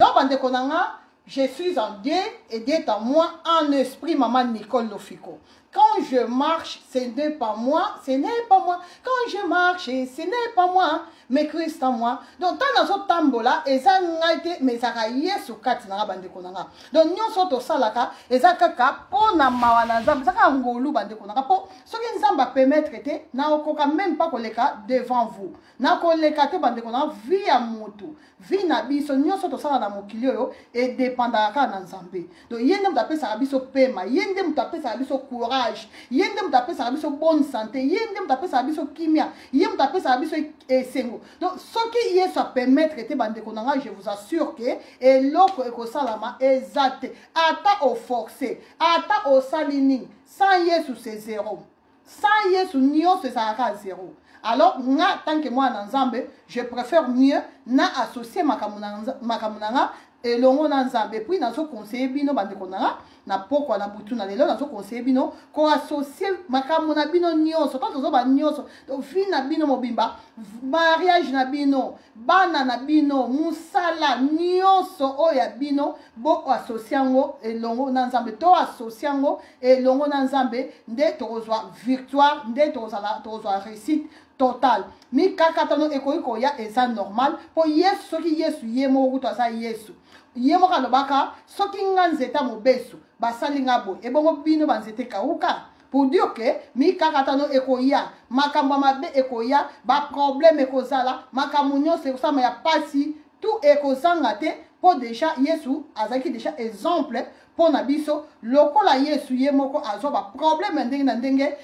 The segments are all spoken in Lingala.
Donc, bandeko nanga, je suis en Dieu et Dieu est en moi, en esprit, maman Nicole Lofiko. Quand je marche, ce n'est pas moi, ce n'est pas moi. Quand je marche, ce n'est pas moi, mais Christ en moi. Donc, tant dans ce tambola, et ça n'a été, mais ça a yé sur quatre na bandeko nanga. Donc, nous sommes au salaka, et ça kaka, pour na mawana zamba, ça ka ngolu bandeko nanga. Pour ce qui nous a permettre de, na okoka même pas koleka devant vous. Na koleka te bandeko nanga, vie à moto, vie na biso, nous sommes au salaka na mokilio, et dépendaka na nzambe. Donc, yende mutape sa biso pema, yende mutape sa biso courage. Yende mutape sa biso bonne santé, yende mutape sa biso kimia, yende mutape sa biso esengo. Donc ce qui est ça permettre de bandeko nanga, je vous assure que et l'autre ekosalama exact, ata au forcé, ata au salini, sans yesu c'est zéro. Sans yesu nio c'est ça zéro. Alors, nga, tant que moi dans Nzambe, je préfère mieux na associer makamunanga et longo na Nzambe. Puis, dans ce conseil bino bandeko nanga, na poko na butu na lelo, dans ce conseil bino, ko associer makamuna bino nyonso, tant que ba nyonso, donc vie na bino mobimba, mariage na bino, bana na bino, musala nyonso oya bino, bo associer ngo et longo na Nzambe, to associer ngo et longo na Nzambe, nde to reçoit victoire, nde to reçoit réussite total. Mi kakatano ekoiko ya eza normal po yesu soki yesu yemo kuto asa yesu yemo kalobaka soki nganzeta mobesu basalinga bo ebongo bino banzete kauka pour dire que mi kakatano ekoya makambo mabe ekoya ba problème ekozala makamunyo se kosama ya pasi tout ekozanga te po déjà yesu azaki déjà exemple pour nabiso lokola yesu yemoko azo ba problème ndenge na ndenge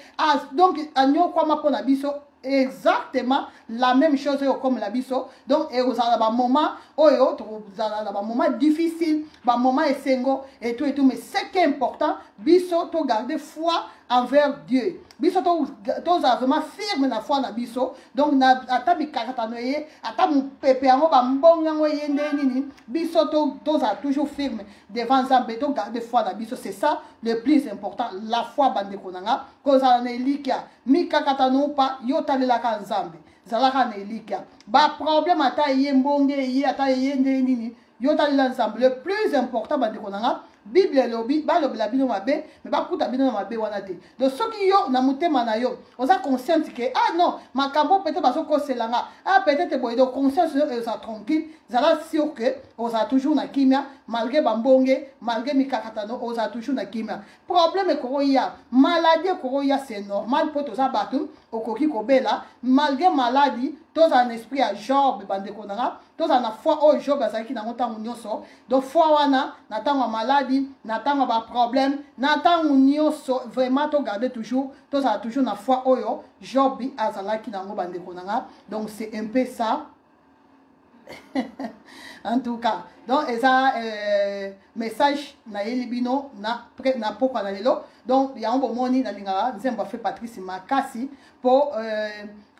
donc anyo kwa ma po nabiso exactement la même chose comme la biso. Donc et vous avez un moment oyo vous avez un moment difficile, un moment esengo et tout, mais ce qui est important biso to garder foi envers Dieu. Biso to vraiment firme na foi na biso. Donc na atabi karatanoye, atamu pepeango ba mbonga ngo yende nini. Biso to toujours firme devant Nzambe to garder foi na biso. C'est ça le plus important, la foi bandeko nanga. Koza na elikia mi kakatano pa yotalelaka Nzambe. Zalaka na elikia. Ba problème ata yembonge ye ata yende nini. Yotalela Nzambe. Le plus important bandeko nanga. Bible lobi ba lobi la bino mabe mais ba kuta bino mabe wana te. Donc ceux qui yo na mutema na yo oza conscient que ah non makambo peut-être baso ko selanga ah peut-être boy donc conscience ça tranquille zala sûr que oza toujours na kimia malgré bambonge malgré mikakatano oza toujours na kimia problème ko ya maladie ko ya c'est normal pour toza batu okoki ko bela malgré maladie toza un esprit à Job bandeko nanga toza na foi au Job azaki na montango nyonso donc foi wana na tango maladie n'attend pas problème n'attend nyonso vraiment to garder toujours to ça toujours na foi oyo Job azala ki nango bandeko nanga donc c'est un peu ça en tout cas donc eza message na elibino na poko na lelo donc ya on moni na lingara nzemba fait Patrice Makasi pour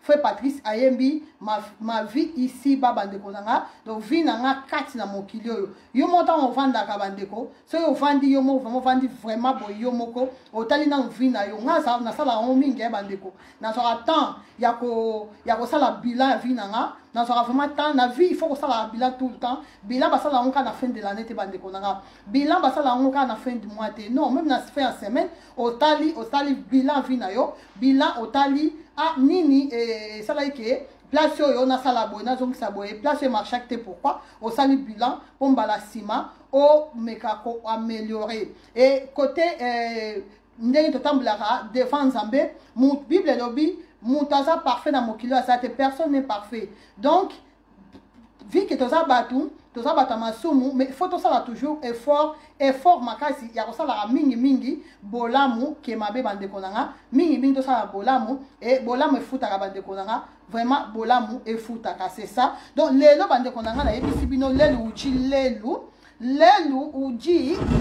Frère Patrice Ayembi, ma vie ici, babandeko nanga, donc vie nanga kati na mokilio. Yo monta on vanda kabandeko, so yo vandi yo mo vandi vraiment bo yo moko, otali na vie na yo nga na sala on mingi bandeko. Na so attend ya ko sala bilan vie nanga, na so vraiment temps na vie il faut ko sala bilan tout le temps. Bilan ba sala on ka na fin de l'année te bandeko nanga. Bilan ba sala on ka na fin du mois te. Non, même na fin de semaine, otali bilan vie na yo, bilan otali ah nini ça là que place yo na sala boina donc ça boye place marché acté pourquoi au sali bilan pour bala ciment au mekako améliorer et côté ndenge totambulaka devant Nzambe mon bible lobi mutaza parfait na mokilo ça te personne n'est parfait donc vu que toza batu masumu mais il faut ça toujours effort makasi ya kosala mingi bolamu ke mabe bandeko nanga mingi to sala bolamu et bolamu efutaka bandeko nanga vraiment bolamu efutaka c'est ça donc lelo bandeko nanga na yebisi bino lelu uji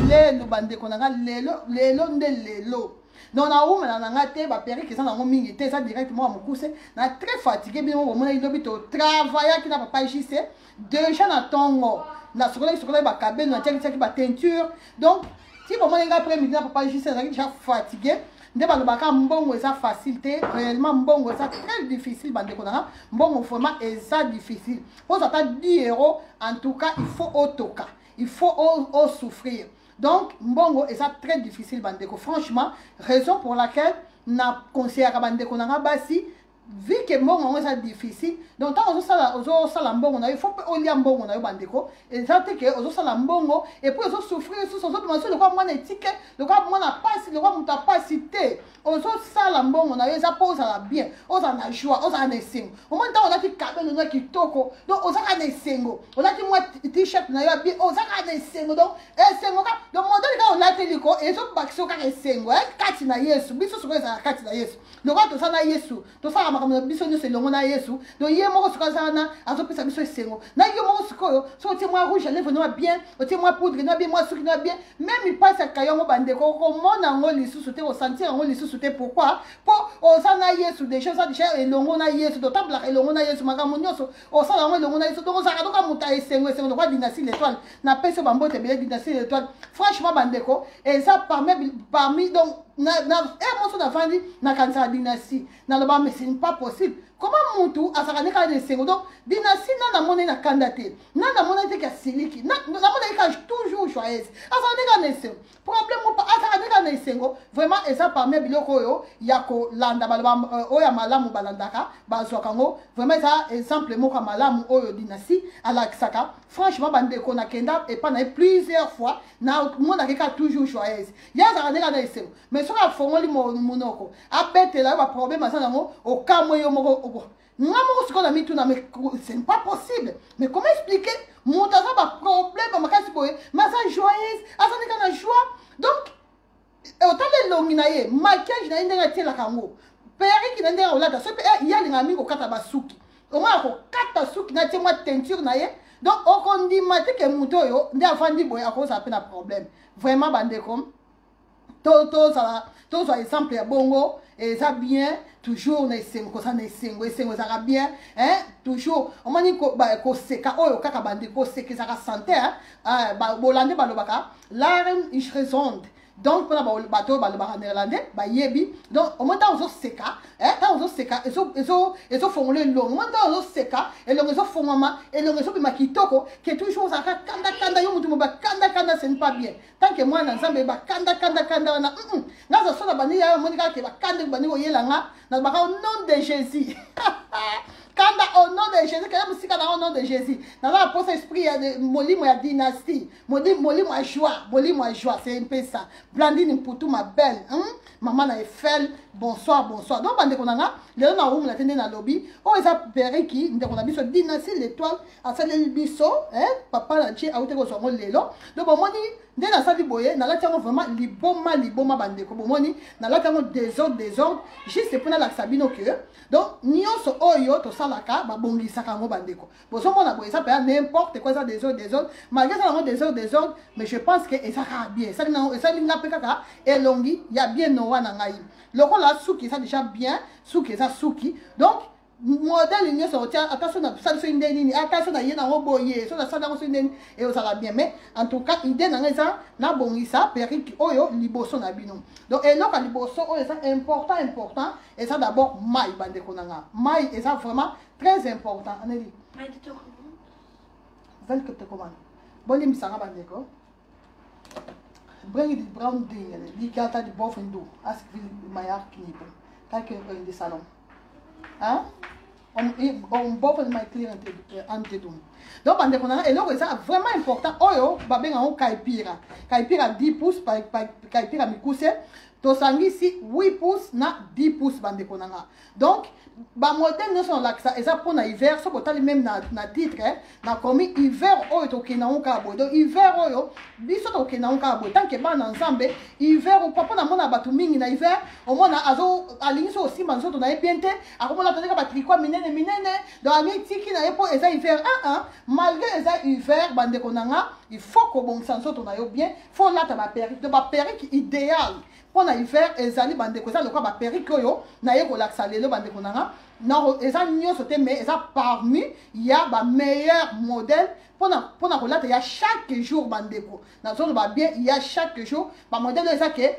lelu bandeko nanga lelo nde lelo donc na ou na nanga te ba péri que ça na mingi te ça directement à mokuse na très fatigué bien au moment il doit to travailler qui na papa JC déjà na tongo na sokola ba kabel na tchaki ba teinture donc si bon moi après midi na papa JC ça déjà fatigué nde balobaka mbongo eza facilité réellement mbongo eza très difficile bandeko nanga mbongo vraiment eza difficile pose ata 10 euros en tout cas il faut otoka il faut souffrir donc mbongo eza très difficile bandeko franchement raison pour laquelle na conseillera bandeko nanga basi vu que mbongo eza difficile donc tant ozosala mbongo na yo il faut pe olia mbongo na yo bandeko eza te ke ozosala mbongo et puis ozosouffrir susu ozobima so lokwa mwana etike lokwa mwana pasi lokwa moto apasi te ozosala mbongo na yo eza mpo ozala bien ozala na joie ozala na esengo omoni ntango olati kabelo na kitoko donc ozaka na esengo olati mwa t-shirt na yo ya bien ozaka na esengo donc esengo ka donc modele ka olati liko ezobakisa kaka esengo kati na yesu biso sikoyo ezala kati na yesu lokwa tosala na yesu tosala makambo na biso nyonso elongo na yesu donc ye moko sikoyo aza wana azopesa biso esengo na yo moko sikoyo so otie mwa rouge à lèvre na bien otie mwa poudre na bien mwa suki na bien même ipasaka yango bandeko komona yango lisusu te kosentir yango lisusu te pourquoi mpo oza na yesu déjà oza déjà elongo na yesu totambolaka elongo na yesu makambo nyonso osala yango elongo na yesu donc ozalaka toka moto ya esengo lokwa dynastie l'étoile napesi yo bambote ebele dynastie l'étoile franchement bandeko eza parmi donc moso navandi nakanisaka dynastie naloba mais ce n'est pas possible comment mutu azalaka nde kaka na esengo donc dynastie nana mona na kanda te nana mona te ka siliki namona ye ka toujours joyeuse azalaka nde kaka na esengo problème opa azalaka nde kaka na esengo vraiment eza parmi biloko oyo ya kolanda baloba oyo ya malamu balandaka bazwaka yango vraiment eza exemple moko ya malamu oyo dynastie alakisaka franchement bandeko nakenda epa na ye plusieurs fois namonaki kaka toujours joyeuse ye azalaka nde kaka na esengo mais soki afongoli monoko abetela yo baproblème aza nango okamwe yo moko nga moko sikoyo na mituna mais ce n'est pas possible mais comment expliquer moto aza baproblème makasi boye mais aza joyeuse aza ndeka na joie donc otala elongi na ye maquillage na ye ndenge atielaka yango periki na ndenge akolata so mpe ye alingaka mingi kokata basuki omona kokata suki na tie mwa teinture na ye donc okondima te ke moto oyo nde afandi boye akozala mpe na problème vraiment bandeko tozwa exemple ya bongo eza bien toujours na esengo koza na esengo ezalaka bien toujours omoni koseka oyo kaka bandeko koseka ezalaka santé bolande balobaka larme ich resonde donc mpona bato oyo balobaka néerlandais bayebi donc omoni ntango ozoseka ntango ozoseka ezofongola elongo omoni ntango ozoseka elongo ezofongwama elongo ezobima kitoko ke toujours ozalaka kandakanda yo motu mo bakandakanda ce n'est pas bien tant que mwana nzambe bakandakandakanda wana naza so na bandi yayo omoni kaka ke bakande bandi koyelanga nalobaka au nom de jésus kanda au nom de jésus kaya mosika na au nom de jésus naza aposa esprit ya molimo ya dynastie molimo ya joie c'est un peu ça Blandine Mputu ma belle maman na Eiffel bonsoir donc bandeko nanga lelo na room la tende na lobby o eza periki ndeko na biso dynastie l'étoile asaleli biso papa na tie aute ko songo lelo donc bomoni nde nasali boye nalati yango vraiment liboma bandeko bomoni nalati yango désordre juste mpona lakisa bino ke donc nyonso oyo tosalaka babongisaka yango bandeko bozomona boye eza mpenza n'importe quoi eza désordre malgré eza yango désordre mais je pense que eza kaka bien esali nga mpe kaka elongi ya bien nowa na ngai lokola suki eza déjà bien suki eza suki donc modèle nyonso otia attention na sali so nde nini attention na ye nango boye so nasali yango so ndeni ezala bien mais en tout cas idée na ngai eza nabongisa periki oyo liboso na bino donc eloko ya liboso oyo eza important eza d'abord mai bandeko na nga mai eza vraiment très important aneli vel que te commande bolimbisanga bandeko bring it brown thing die kata die boven doen als ik wil mijn haar knippen kijk in de salon om boven mijn kleren aan te doen donc bandeko na eloko eza vraiment important oyo babenga kaipira 10 pouces kaipira mikuse tosangisi 8 pouces na 10 pouces bandeko na nga donc bamodele nyonso nalakisa eza mpona hiver soki otali même na titre nakomi hiver oyo tokenda ngo kaka boye donc hiver oyo biso tokenda ngo kaka boye tanke bana nzambe hiver mpona mona bato mingi na hiver omona alingi so osimba nzoto na ye bien te akomona tondeka batricot minene donc angi tiki na ye mpo eza hiver malgré eza hiver bandeko na nga il faut kobongisa nzoto na yo bien faut lata baperike donc baperike idéal mpona hiver ezali bandeko eza lokwa baperike oyo naye kolakisa lelo bandeko na nga non eza nyonso te mais eza parmi ya ba meilleur modèle pona kolata ya chaque jour bandeko nazoloba bien il y a chaque jour ba modèle eza ke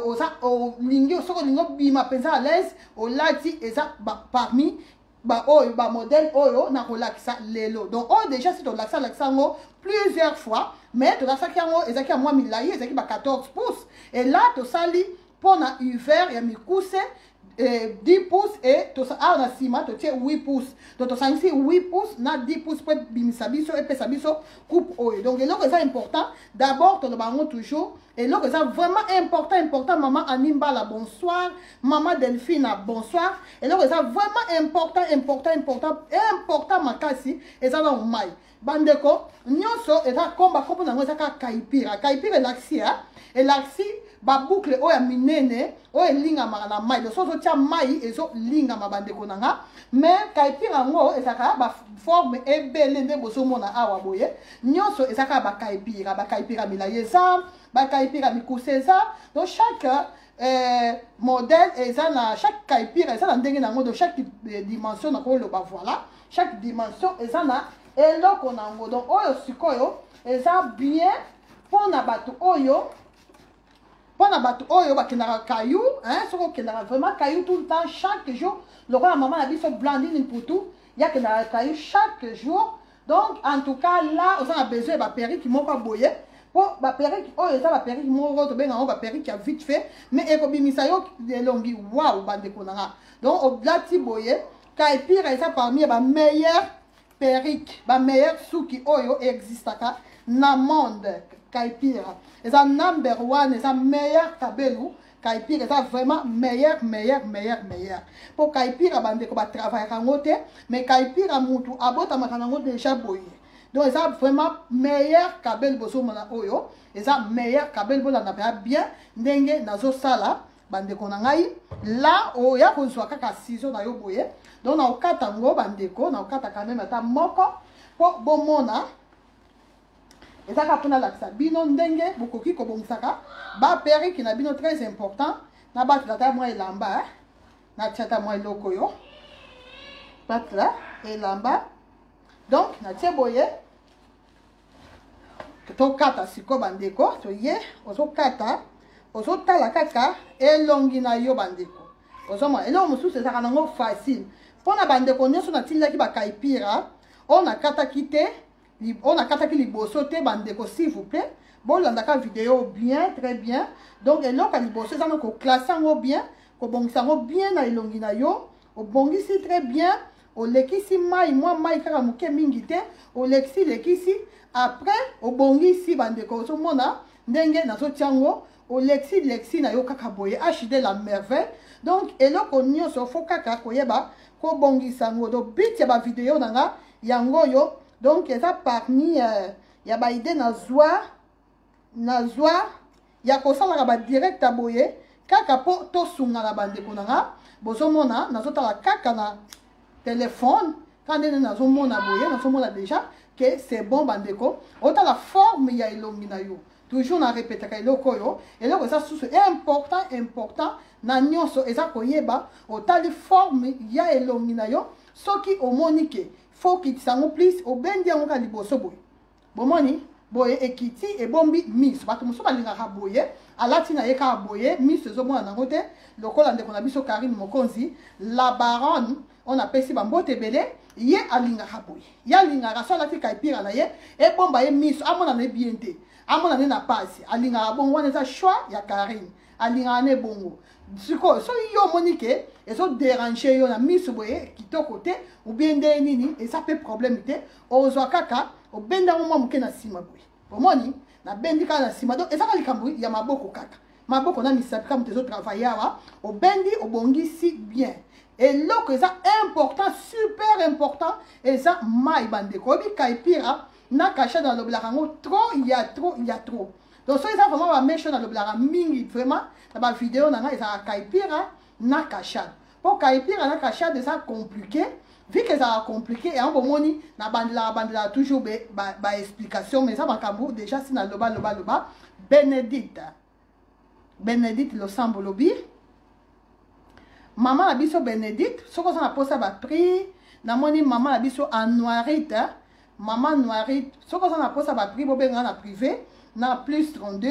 oza olingi soko lingo bima penza à l'aise olati eza parmi ba oyo ba modèle oyo na kolakisa lelo donc oh déjà si to lakisa ngo plusieurs fois mais to lakisa yango eza ki moi milai eza ki ba 14 pouces et là to sali pona hiver ya mikuse 10 pouces et to a na sima to tie 8 pouces donc to sangi 8 pouces na 10 pouces pour bimisa biso et pesa biso coupe oyo donc eloko eza important d'abord to bango toujours et eloko eza vraiment important maman Animbala bonsoir maman Delphine bonsoir eloko eza vraiment important makasi eza na mai bandeko nyonso eza komba kombo nango eza ka kaipira elaxi ba boucle oya minene oya lingama na mai donc sozo tia mai ezo lingama bandeko nanga mais kaipira ngo ezaka ba forme ebele nde bozomona awa boye nyonso ezaka ba kaipira milayeza ba kaipira mikuseza donc chaque modèle eza na chaque kaipira eza na ndenge nango de chaque dimension na ko loba voilà chaque dimension eza na eloko nango donc oyo sikoyo eza bien pona bato oyo bakendaka caillou hein soko kendaka vraiment caillou tout le temps chaque jour le roi maman a dit so Blandine pour tout il y a kendaka caillou chaque jour donc en tout cas là on a besoin ba perruque moko boye pour ba perruque oyo eza ba perruque moko to benga ba perruque ya vite fait mais ekobimisa yo elongi waouh bandeko nanga donc au blati boye kaipira eza parmi ba meilleur perruque ba meilleur suki oyo existaka na monde kaipira eza number 1 eza meilleur kabelu kaipira eza vraiment meilleur pour kaipira bandeko ba travailler kango te mais kaipira mutu abota makanango déjà boye donc eza vraiment meilleur kabelu boso mona oyo eza meilleur kabelu bona na bien ndenge nazo sala bandeko na ngai là oya kozwa kaka ciseau na yo boye donc na okata ngo bandeko na okata quand même ata moko po bomona ezaka pona lakisa bino ndenge bokoki kobongisaka ba perruque na bino très important na bato tata moi elamba na tata moi eloko yo batla elamba donc na tie boye tokata siko bandeko toye ozotala kaka elongi na yo bandeko ozoma eloko mosusu ezaka nango facile mpona bandeko nyonso natindaki bakaipira oyo nakataki te on a kataki liboso te bandeko s'il vous plaît bolandaka vidéo bien très bien donc eloko liboso eza ko classe ngo bien ko bongisa ngo bien na elongi na yo obongisi très bien olekisi mai mai kaka moke mingi te lekisi après obongisi bandeko ozomona ndenge nazotiango lexi na yo kaka boye HD la merveille donc eloko nyonso fo kaka koyeba ko bongisa ngo do bit ya ba vidéo nanga yango yo donc eza parmi ya ba idée na zwa ya kosalaka ba direct aboye kaka po to sunga na bandeko nanga bozomona nazotala kaka na téléphone quand ndene nazomona boye nazomona déjà que c'est bon bandeko ota la forme ya elongi na yo toujours na répétaka eloko yo eloko eza susu important na nyonso eza koyeba otali forme ya elongi na yo soki omoni ke faut kitsango plus obendi yango ka liboso boye bomoni boye ekiti ebombi miso bato mosusu balingaka boye alati na ye kaka boye miso ezomona nango te lokola ndeko na biso Karine Mokonzi la baronne on apesi bambote ebele ye alingaka boye ye alingaka so alati kaipira na ye ebomba ye miso amona na ye bien te amona ne na pasi alingaka bongo wana eza choix ya Karine alingaka ne bongo sikoyo so yo omoni ke ezoderange yo na miso boye kitoko te ou bien nde nini eza mpe problème te ozwa kaka obendango mwa moke na nsima boye omoni nabendi kaka na nsima donc ezaka likambo ya maboko kaka maboko na misapi kaka moto ezotravaille awa obendi obongisi bien eloko eza important super important eza mai bandeko oyebi kaipira na kasha na lobelaka yango trop ya trop donc so eza vraiment bamesho na lobelaka mingi vraiment na bavideo na nga ezaka kaipira na kashade po kaipira na kashade eza compliqué vu que ezaka compliqué yango bomoni na bandelaka toujours ba explication mais eza makambo déjà si na loba Bénédicte Losambo lobi maman na biso Bénédicte soko ça na posa ba prix na moni maman na biso en noirite maman noirite soko ça na posa ba prix bobenga na privé na plus 32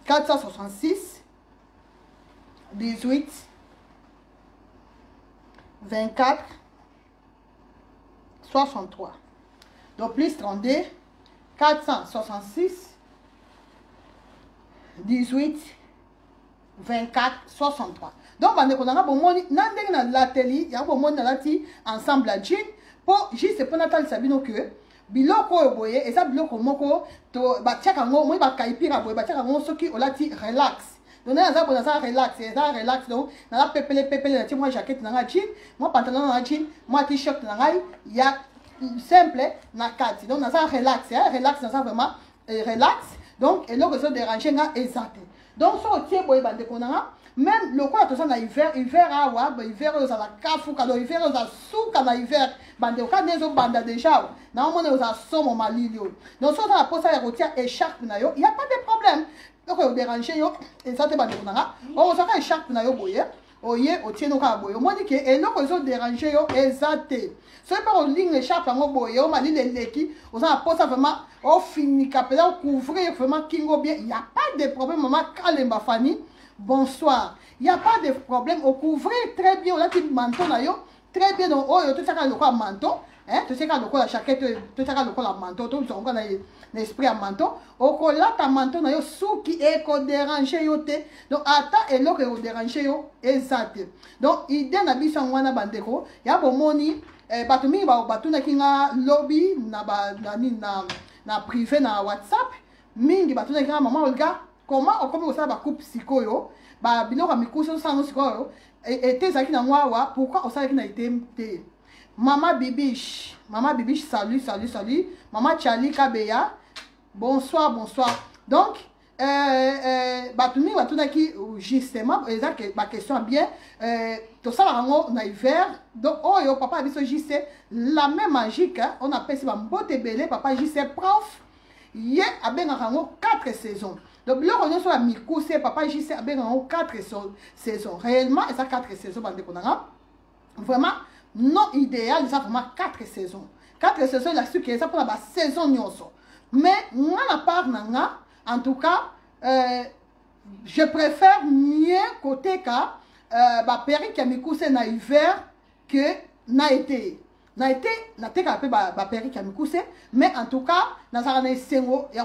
466 18 24 63 donc plus 32 466 18 24 63 donc bande konanga bomoni na ndenge na lateli ya bomoni na lati ensemble à jean pour juste pour natal sabino que biloko oyo boye eza biloko moko to batiaka ngo moi bakaipira boye batiaka ngo soki olati relax donc naza bona ça relax eza relax donc na pepele na ti moi jaquette na nga jean moi pantalon na jean moi t-shirt na ngai ya simple na kati donc naza relax relax naza vraiment relax donc et là que ça déranger nga exact donc so tie boye bande konanga même le quoi tout ça na hiver awa hiver za la kafu kado hiver za suka na hiver bande ka nezo banda déjà na omone za somo malilio donc so ça posa ya rotia écharpe na yo il y a pas de problème donc au déranger yo exact bande konanga o ça ka écharpe na yo boye oye otieno ka boye mo dit que et non que ça déranger yo exact c'est pas en ligne écharpe ngo boye o malile leki o ça posa vraiment o fini capela couvrir vraiment kingo bien il y a pas de problème maman kalemba fani. Bonsoir. Il n'y a pas de problème. Au couvrir très bien. On a dit manteau na yo. Très bien. Donc, oh, tout ça, le quoi manteau. Hein? Tout ça, le quoi la chaquette. Tout ça, le quoi la manteau. Tout ça, on a l'esprit à manteau. Au quoi là, ta manteau na yo. Sous qui est qu'on dérange yo te. Donc, attends, et l'autre est dérange yo. Exact. Donc, il y a un habit sur wana bandeko. Il y a bon moni. Batumi, batuna ki nga lobby. Na privé, na WhatsApp. Mingi, batuna ki nga maman, Olga. Comment on commence à coupe psycho ba biloko mikuso sango sikoyo et tes aki na mwa pourquoi on sait qu'il n'a été maman bibiche salut maman Charlie Kabeya bonsoir donc batumi batunaki justement exact ma question bien tout ça rango na hiver donc oh yo papa biso JC la même magique hein? On appelle ça mbote belé papa JC prof yé abenga rango 4 saisons. Donc, là, on est sur la Mikousse, papa, j'y sais, avec 4 saisons. Réellement, et ça, 4 saisons, vraiment, non idéal, ça, vraiment 4 saisons. 4 saisons, la suite, ça, pour la saison, mais, moi, la part, en tout cas, je préfère mieux côté ka, péri qui a Mikousse na hiver que na été. Na été, na te ka péri qui a Mikousse, mais en tout cas, na ça, na sengo, il y a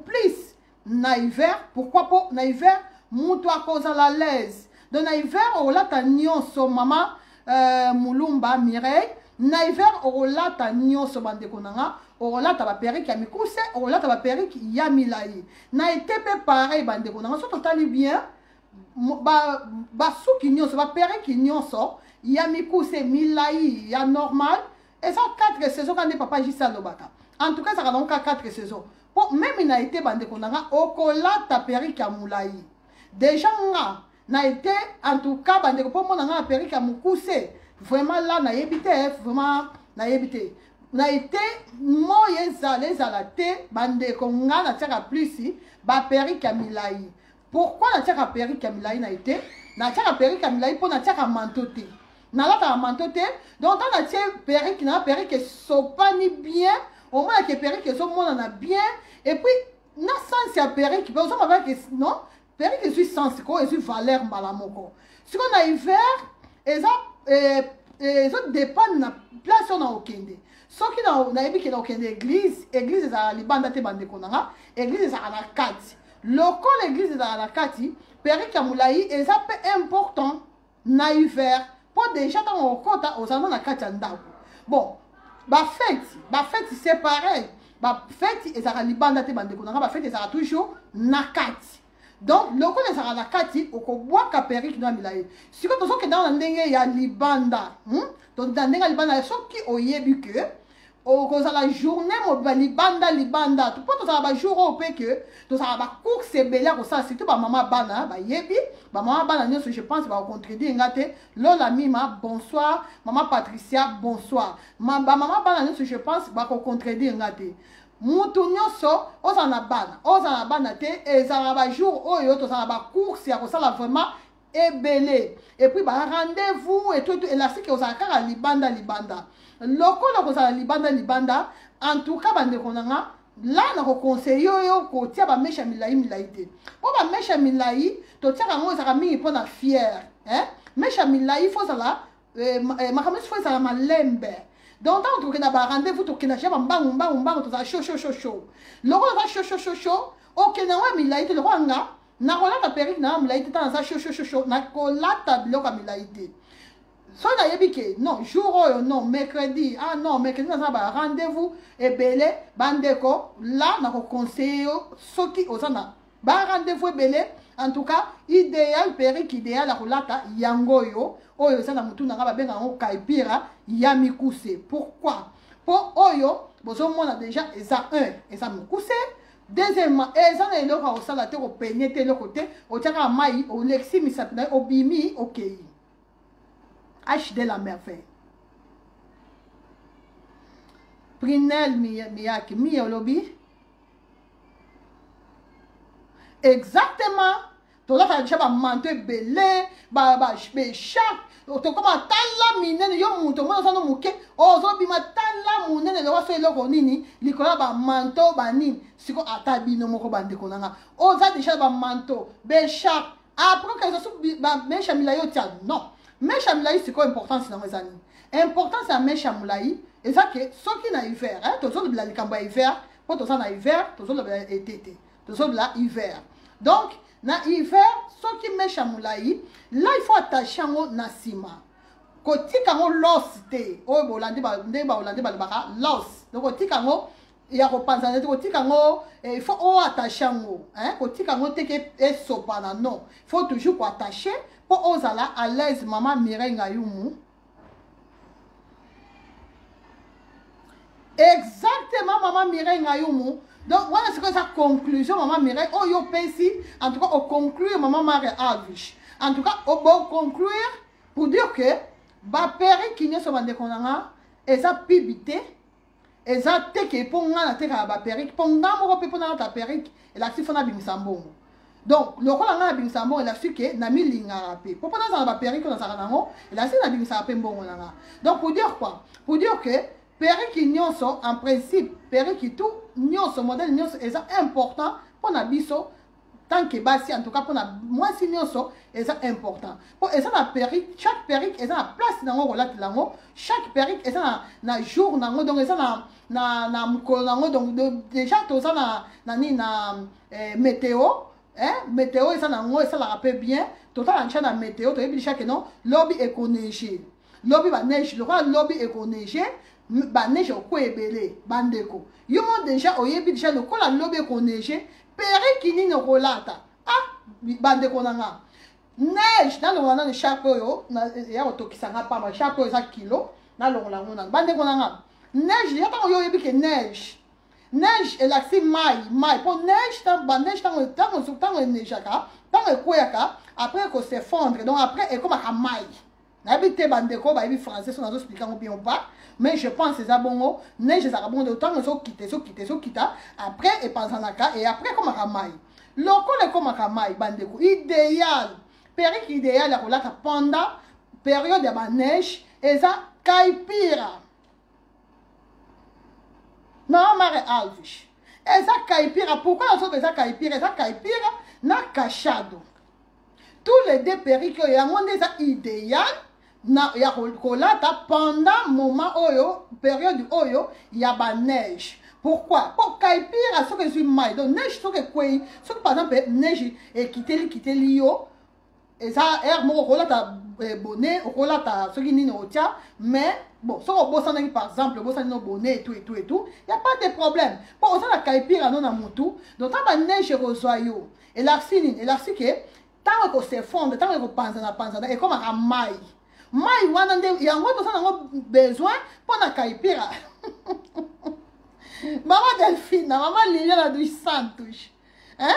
plus. Na hiver, pourquoi pas na hiver, moutou à cause à la l'aise. Donc na hiver, on l'a ta nyonso maman Mulumba Mireille. Na hiver, on l'a ta nyonso bande konanga. On l'a ta péri qui a mikousse, on l'a ta péri qui y a milai. Na été pareil bande konanga. So totali bien. Ba sou qui nyonso, ba péri qui nyonso. Y a mikousse milai, y a normal. Et ça 4 saisons quand les papa jissa lobaka. En tout cas, ça va donc 4 saisons. Bon, même il n'a été bandé qu'on a okola taperi kamulai. Déjà n'a été en tout cas bandé pour mon a péri kamukuse. Vraiment là n'a évité vraiment n'a évité. N'a été moyen zalé zalate bandé qu'on a tiré plus si ba péri kamilai. Pourquoi n'a tiré péri kamilai n'a été n'a tiré péri kamilai pour n'a tiré mantoté. N'a la mantoté donc on a tiré péri qui n'a péri que sopani bien. Au moins que péri que son monde en a bien et puis na sens ya péri qui peut aussi avoir que non péri que suis sens quoi et suis valeur malamoko ce qu'on a hiver et ça dépend na place on a okende ce qui na ebi que na okende église za libanda te bande konanga église za na kati local église za na kati péri ka mulai et ça peu important na hiver pour déjà dans au kota aux na kati ndako bon ba fête c'est pareil ba fête et ça libanda te bande konanga ba fête ça toujours nakati donc le ko les ça nakati oko bois ka péri na milaye si ko to que dans ndenge ya libanda donc dans ndenge libanda so ki oyebi que au cause la journée mo libanda tout pour ça ba jour au pe que to ça ba course belé ko ça surtout ba maman bana ba yebi ba maman bana nyo je pense ba contredire ngate lola mima bonsoir maman Patricia bonsoir ba maman bana nyo je pense ba contredire ngate mutu nyoso ozana bana te et ça ba jour oyo to ça ba course ya ko ça vraiment ebele. Et puis, bah, rendez-vous et tout. Élastique, aux akara libanda. Lokola, aux libanda. En tout cas, bande konanga. Là, on conseille yo ko tia ba mesha milai te. O ba mesha milai, to tia kango za kami pour na fier, hein? Mesha milai faut ça là, makamis faut ça malembe. Donc tant que na ba rendez-vous to kina chaba mbang to za chaud. Loko za chaud. O kina wa milai te loko nga. Na kola ta perik na milai te ta za chaud. Na kola ta bloka milai te. So na yebike non jour oyo non mercredi non mercredi na ba rendez-vous ebele bandeko là na ko conseiller soki osana ba rendez-vous ebele en tout cas idéal periki idéal la kolata yango oyo sana mutu na ba benga ngo kaipira ya mikuse. Pourquoi pour oyo bozo mona déjà eza eza mikuse. Deuxièmement eza na eloko osala te ko penyete le côté o tiaka mai o lexi misapina obimi okay. H de la merveille. Prinel miyaki miyolobi. Exactement. To la fa chaba manto belé ba chaque to koma tala minene yo muto mo sano muke ozo bima tala munene lo so eloko nini likola ba manto ba nini siko atabino moko bande konanga oza déjà ba manto be chaque après que ça ba mesha milayo tia non. Mesha mulai c'est quoi importance dans mes amis? Importance à mesha mulai et ça que ceux qui na hiver hein tous autres la likamba hiver pour tous na hiver tous autres la été tous autres la hiver. Donc na hiver ceux qui mesha mulai là il faut attacher ngo na sima. Kotika ngo loss te o bolandi ba ndeba bolandi ba baka loss. Donc kotika ngo ya kopanza nete kotika ngo il faut o attacher ngo hein kotika ngo teke esopana non. Il faut toujours ko attacher pour ozala à l'aise maman Mireille Ngayumu. Exactement maman Mireille Ngayumu. Donc voilà ce que ça conclusion maman Mireille. Oh yo pensi en tout cas au conclure maman Marie Alvish. En tout cas au bon conclure pour dire que ba père qui ne se vende konanga et ça pibité et ça teke pour ngana teka ba père pour ngamo ko na ta père et la sifona bimisambo. Donc, le rôle de Bimsambo, il a su que Nami Lingarape. Pour pas dans la péri que dans sa rango, il a su que Bimsambo bon. Donc, pour dire quoi? Pour dire que péri qui n'y sont en principe, péri qui tout n'y sont modèle n'y sont est important pour Nabiso tant que Bassi en tout cas pour moi si n'y sont est important. Pour et ça la péri chaque péri est la place dans le relate lango chaque péri est na jour nango donc ça na mukolo nango donc déjà tout ça na météo. Hein météo ça ça la rappelle bien total en chana météo tu dis chaque non lobby éconeigé lobby ba neige le roi lobby éconeigé ba neige au kwebele bandeko yo mo déjà oyebi déjà le kola lobby éconeigé pere kini no kolata bandeko nanga neige dans le wana de chaque yo na ya otokisanga pa ma chaque ça kilo na lo la ngona bandeko nanga neige ya ta yo yebi que neige neige et la si mai pour neige tant neige après qu'on s'effondre donc après et comme à mai n'habite bandeko ba français sont expliquer bien ou pas mais je pense c'est ça bon neige ça bon de temps so quitter après et pensant et après comme à mai local comme à mai bandeko idéal période idéal la pendant période de neige et ça kaipira. Non, Marie Alvish. Et ça caipira. Pourquoi on sort de ça caipira? Ça caipira na cachado. Tous les deux péricles, il y a un idéal. Na ya kolata pendant moment oyo, période oyo, il y a ba neige. Pourquoi? Pour caipira, ce que je suis donc neige, ce que quoi? Ce que par exemple neige et quitter l'io. Et ça, air mon kolata bonnet, kolata ce qui n'y a mais bon, si on bosse par exemple, on bosse en bonnet et tout, il n'y a pas de problème. Bon, on a la caipira non à moutou, donc tant que neige reçoyo, et la que tant qu'on s'effondre, tant qu'on pense et comme à maille. Maille, il y a besoin pour la caipira. Maman Delphine, maman Liliane a du santouche. Hein?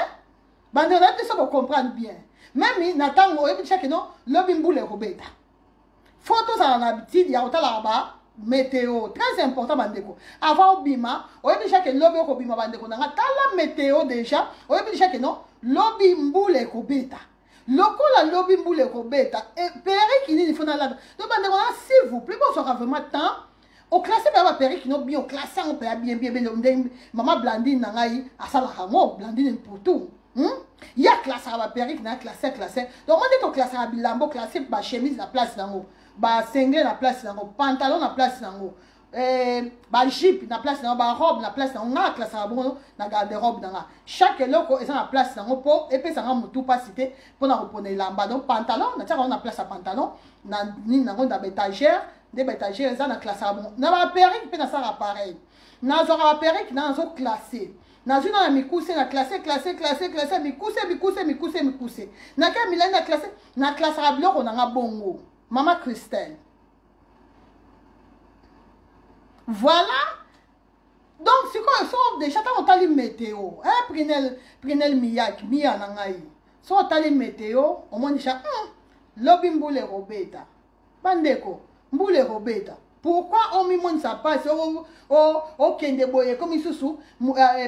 Ben, on a tout ça pour comprendre bien. Même Nathan, on a dit que non, l'obimboule est robeta. Photos à l'habitude, il y a autant là-bas, météo, très important, bandeko. Avant Bima, on a dit que l'obé robima bandeko. Dans la météo déjà, on a dit que non, l'obimboule est robeta. lokola lobi mbula ekobeta perruque nini faut na lata donc bandeko na s'il vous plaît bozwaka vraiment temps oclasse mpe baperruque no bien oclasse yango mpe ya bien ndenge mama Blandine na ngai asalaka yango Blandine mputu ya classaka baperruque na classe donc moi nde toclassaka bilambo classe bachemise na place nango basengle na place nango pantalon na place nango bajipe na place nango barobe na place nango nga classaka bongo na garde-robe nanga chaque eloko eza na place nango mpo epesanga motu mpasi te mpona kopona elamba donc pantalon natiaka yango na place ya pantalon na nini nango na baétagère nde baétagère eza na classaka bongo na baperruque mpe nasalaka pareil nazwaka baperruque nazo classe nazwi na mikuse na classe mikuse nake milani na classaka biloko nanga bongo mama Christelle. Voilà. Donc, si on déjà on t'a les météo, prenez miyak, mia nangai. Si on t'a les météo, au moins déjà, lobby mboule robeta. Bandeko, mboule robeta. Pourquoi on me montre ça passe au kende boye comme isusu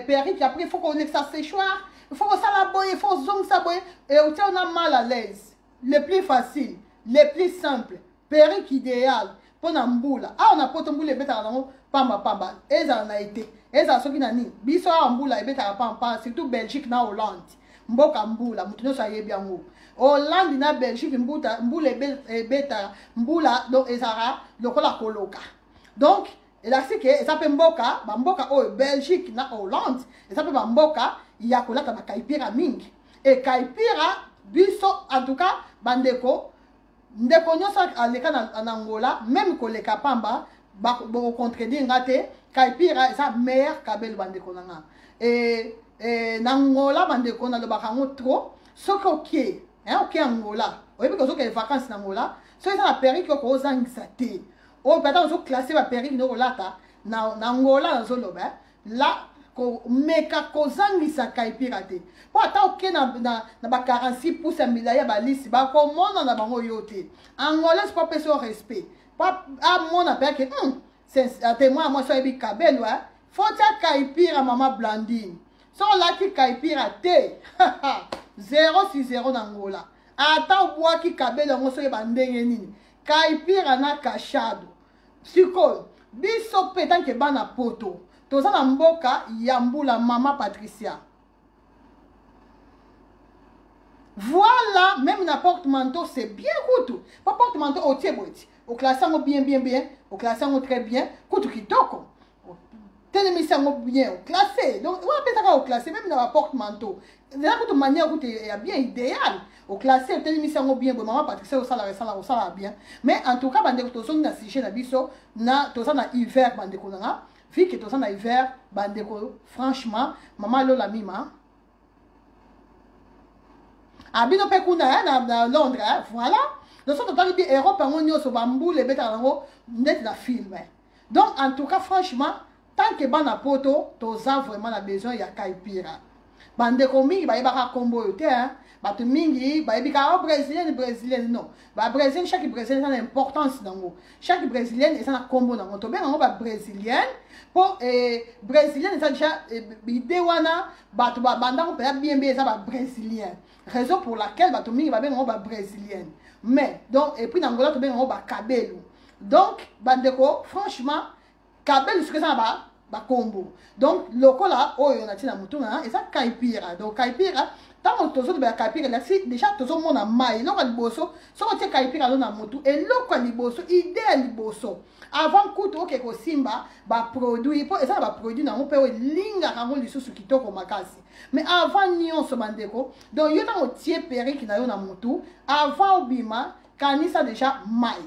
perruque après il faut qu'on ait ça séchoir, il faut que ça la boye, il faut zoom ça boye et on a mal à l'aise. Le plus facile, le plus simple, perruque idéal. Pour Namboula, on a pas mboula beta nango pamba eza na été eza soki nani biso a mboula beta pamba surtout Belgique na Hollande mboka mboula mutu no sa yebi yango Hollande na Belgique mboula beta mboula donc ezara lokola koloka donc ela sike eza pe mboka ba mboka o Belgique na Hollande eza pe ba mboka ya kolaka ba kaipira mingi et kaipira biso en tout cas bandeko ndeko nyonso aleka na Angola même koleka pamba bako contredire ngate kaipira eza meilleur kabel bandeko nanga na Angola bandeko na lobaka ngo trop soki okie okie Angola oyebi kozoka les vacances na Angola so eza na perruque ko ozangisa te o peut-être ozo classer ba perruque no kolata na Angola nazoloba là ko meka kozangisa kaipira te po ata oke na ba 46 pouces ya milaya ba lisi ba komona na bango yote Angola c'est pas pese au respect pas à mon appel que c'est à témoin moi so ebi kabelo faut ta kaipira mama Blandine so la ki kaipira te 060 na Angola ata obwa ki kabelo ngo so eba ndenge nini kaipira na kashado siko biso petan ke bana poto toza na mboka ya mbula mama Patricia. Voilà, même na porte-manteau, c'est bien coûteux. Pas porte-manteau au tieboiti. Au classant bien, au classant très bien, coûte qui toko. Télémission bien, au classé. Donc, on appelle ça au classé, même dans la porte-manteau. Là, de manière bien idéale. Au classé, télémission bien, maman Patricia, au salaire, bien. Mais en tout cas, bande to son na siché na biso, na to na hiver bande ko na. Vu que to na hiver bande ko, franchement, maman lola mima. Abino pekuna na Londres, voilà. Donc ça totali bi Europe on nyo so bambou les beta nango net na film. Donc en tout cas franchement, tant que bana poto, toza vraiment na besoin ya kaipira. Bande ko mingi ba yeba kombo yote hein. Batu mingi ba yebika brésilien non. Ba brésilien chaque brésilien a une importance nango. Chaque brésilien est na kombo nango. To ben nango ba brésilien pour brésilien ça déjà idée wana batu ba banda ko bien ça ba brésilien. Raison pour laquelle batu mingi ba ben nango ba brésilien. Mais donc et puis nangola to ben nango ba kabelo. Donc bandeko franchement kabelo ce que ça ba combo. Donc lokola oyo na tina mutunga et ça kaipira. Donc kaipira tant que tozo ba kaipira là si déjà tozo mona mai loko liboso so ko te kaipira na mutu et loko liboso idée liboso avant kuto ke ko simba ba produit po et ça ba produit na mo pe linga kango lisusu kitoko makasi. Mais avant nyonso bandeko donc yo tango tie perruque na yo na mutu avant obima kanisa déjà mai.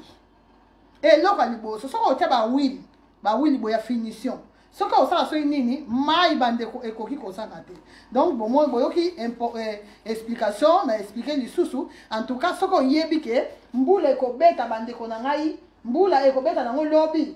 Et loko liboso so ko te ba wili boya finition. Ce que ça soit nini mai bande ekoki kozanga te. Donc bon moi boyoki explication na expliquer lisusu en tout cas ce que yebi ke mbula ekobeta bande ko na ngai mbula ekobeta nango lobi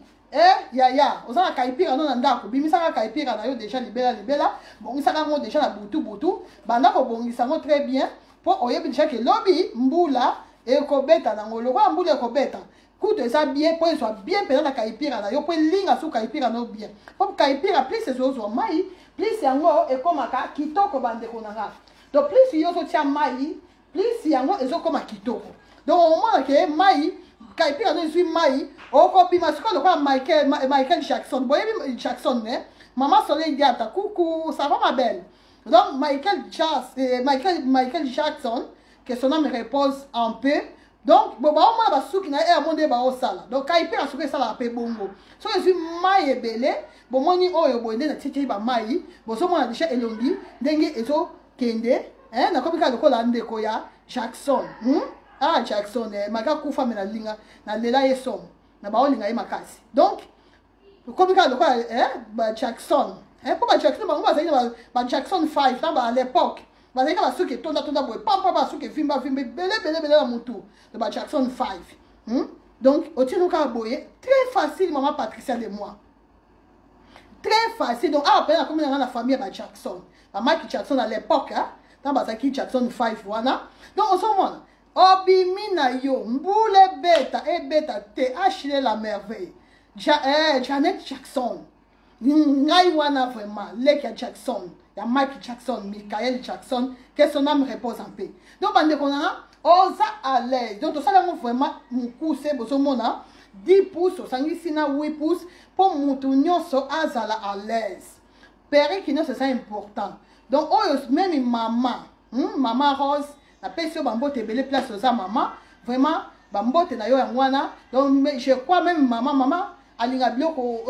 ya ozana kaipira no na ndako bimisa kaipira na yo déjà libela bongisa ngo déjà na butu banda ko bongisa ngo très bien pour oyebi déjà ke lobi mbula ekobeta nango lokwa mbula ekobeta coûte ça bien pour soit bien pendant la kaipira na yo pour linga sou kaipira no bien pour kaipira plus c'est zo mai plus yango et comme aka kitoko bande konanga donc plus yo so tia mai plus yango ezokoma kitoko. Donc au moment que mai kaipi na suis mai okopi masiko lokwa Michael Jackson. Boyebi Jackson né. Maman Soleil Diata, coucou, ça va ma belle. Donc Michael Jackson, que son nom me repose en paix. Donc bon bah on m'a souki na e monde ba o sala. Donc kaipi na souki sala pe bongo. So je suis mai ebele, bon moni oyo boende na titi ba mai, bon so mona déjà elongi, ndenge ezo kende, hein, na komika lokola ndeko ya Jackson. Ah Jackson maka kufa me na linga na lela yesom na ba olinga ye makasi. Donc komika lokola ba Jackson. Pour ba Jackson ba Jackson 5 à l'époque. Ba zeka ba suki tonda boy pam ba suki vimba bele na mutu. De ba Jackson 5. Donc otino ka boye très facile maman Patricia de moi. Très facile. Donc après la commune dans la famille ba Jackson. Ba Michael Jackson à l'époque dans ba Jackson 5 wana. Donc on s'en va. Obimina yo mbule beta TH la merveille. Janet Jackson. Ngai wana vraiment Leka Jackson, ya Michael Jackson, Michael Jackson, que son âme repose en paix. Donc bande kona oza à l'aise. Donc ça là vraiment muku se bozo mona 10 pouces, 8 pouces pour mutu nyonso azala à l'aise. Père qui non c'est ça important. Donc même maman Rose la personne bambote belé place oza maman vraiment bambote na yo ngwana. Donc je crois même maman alinga biloko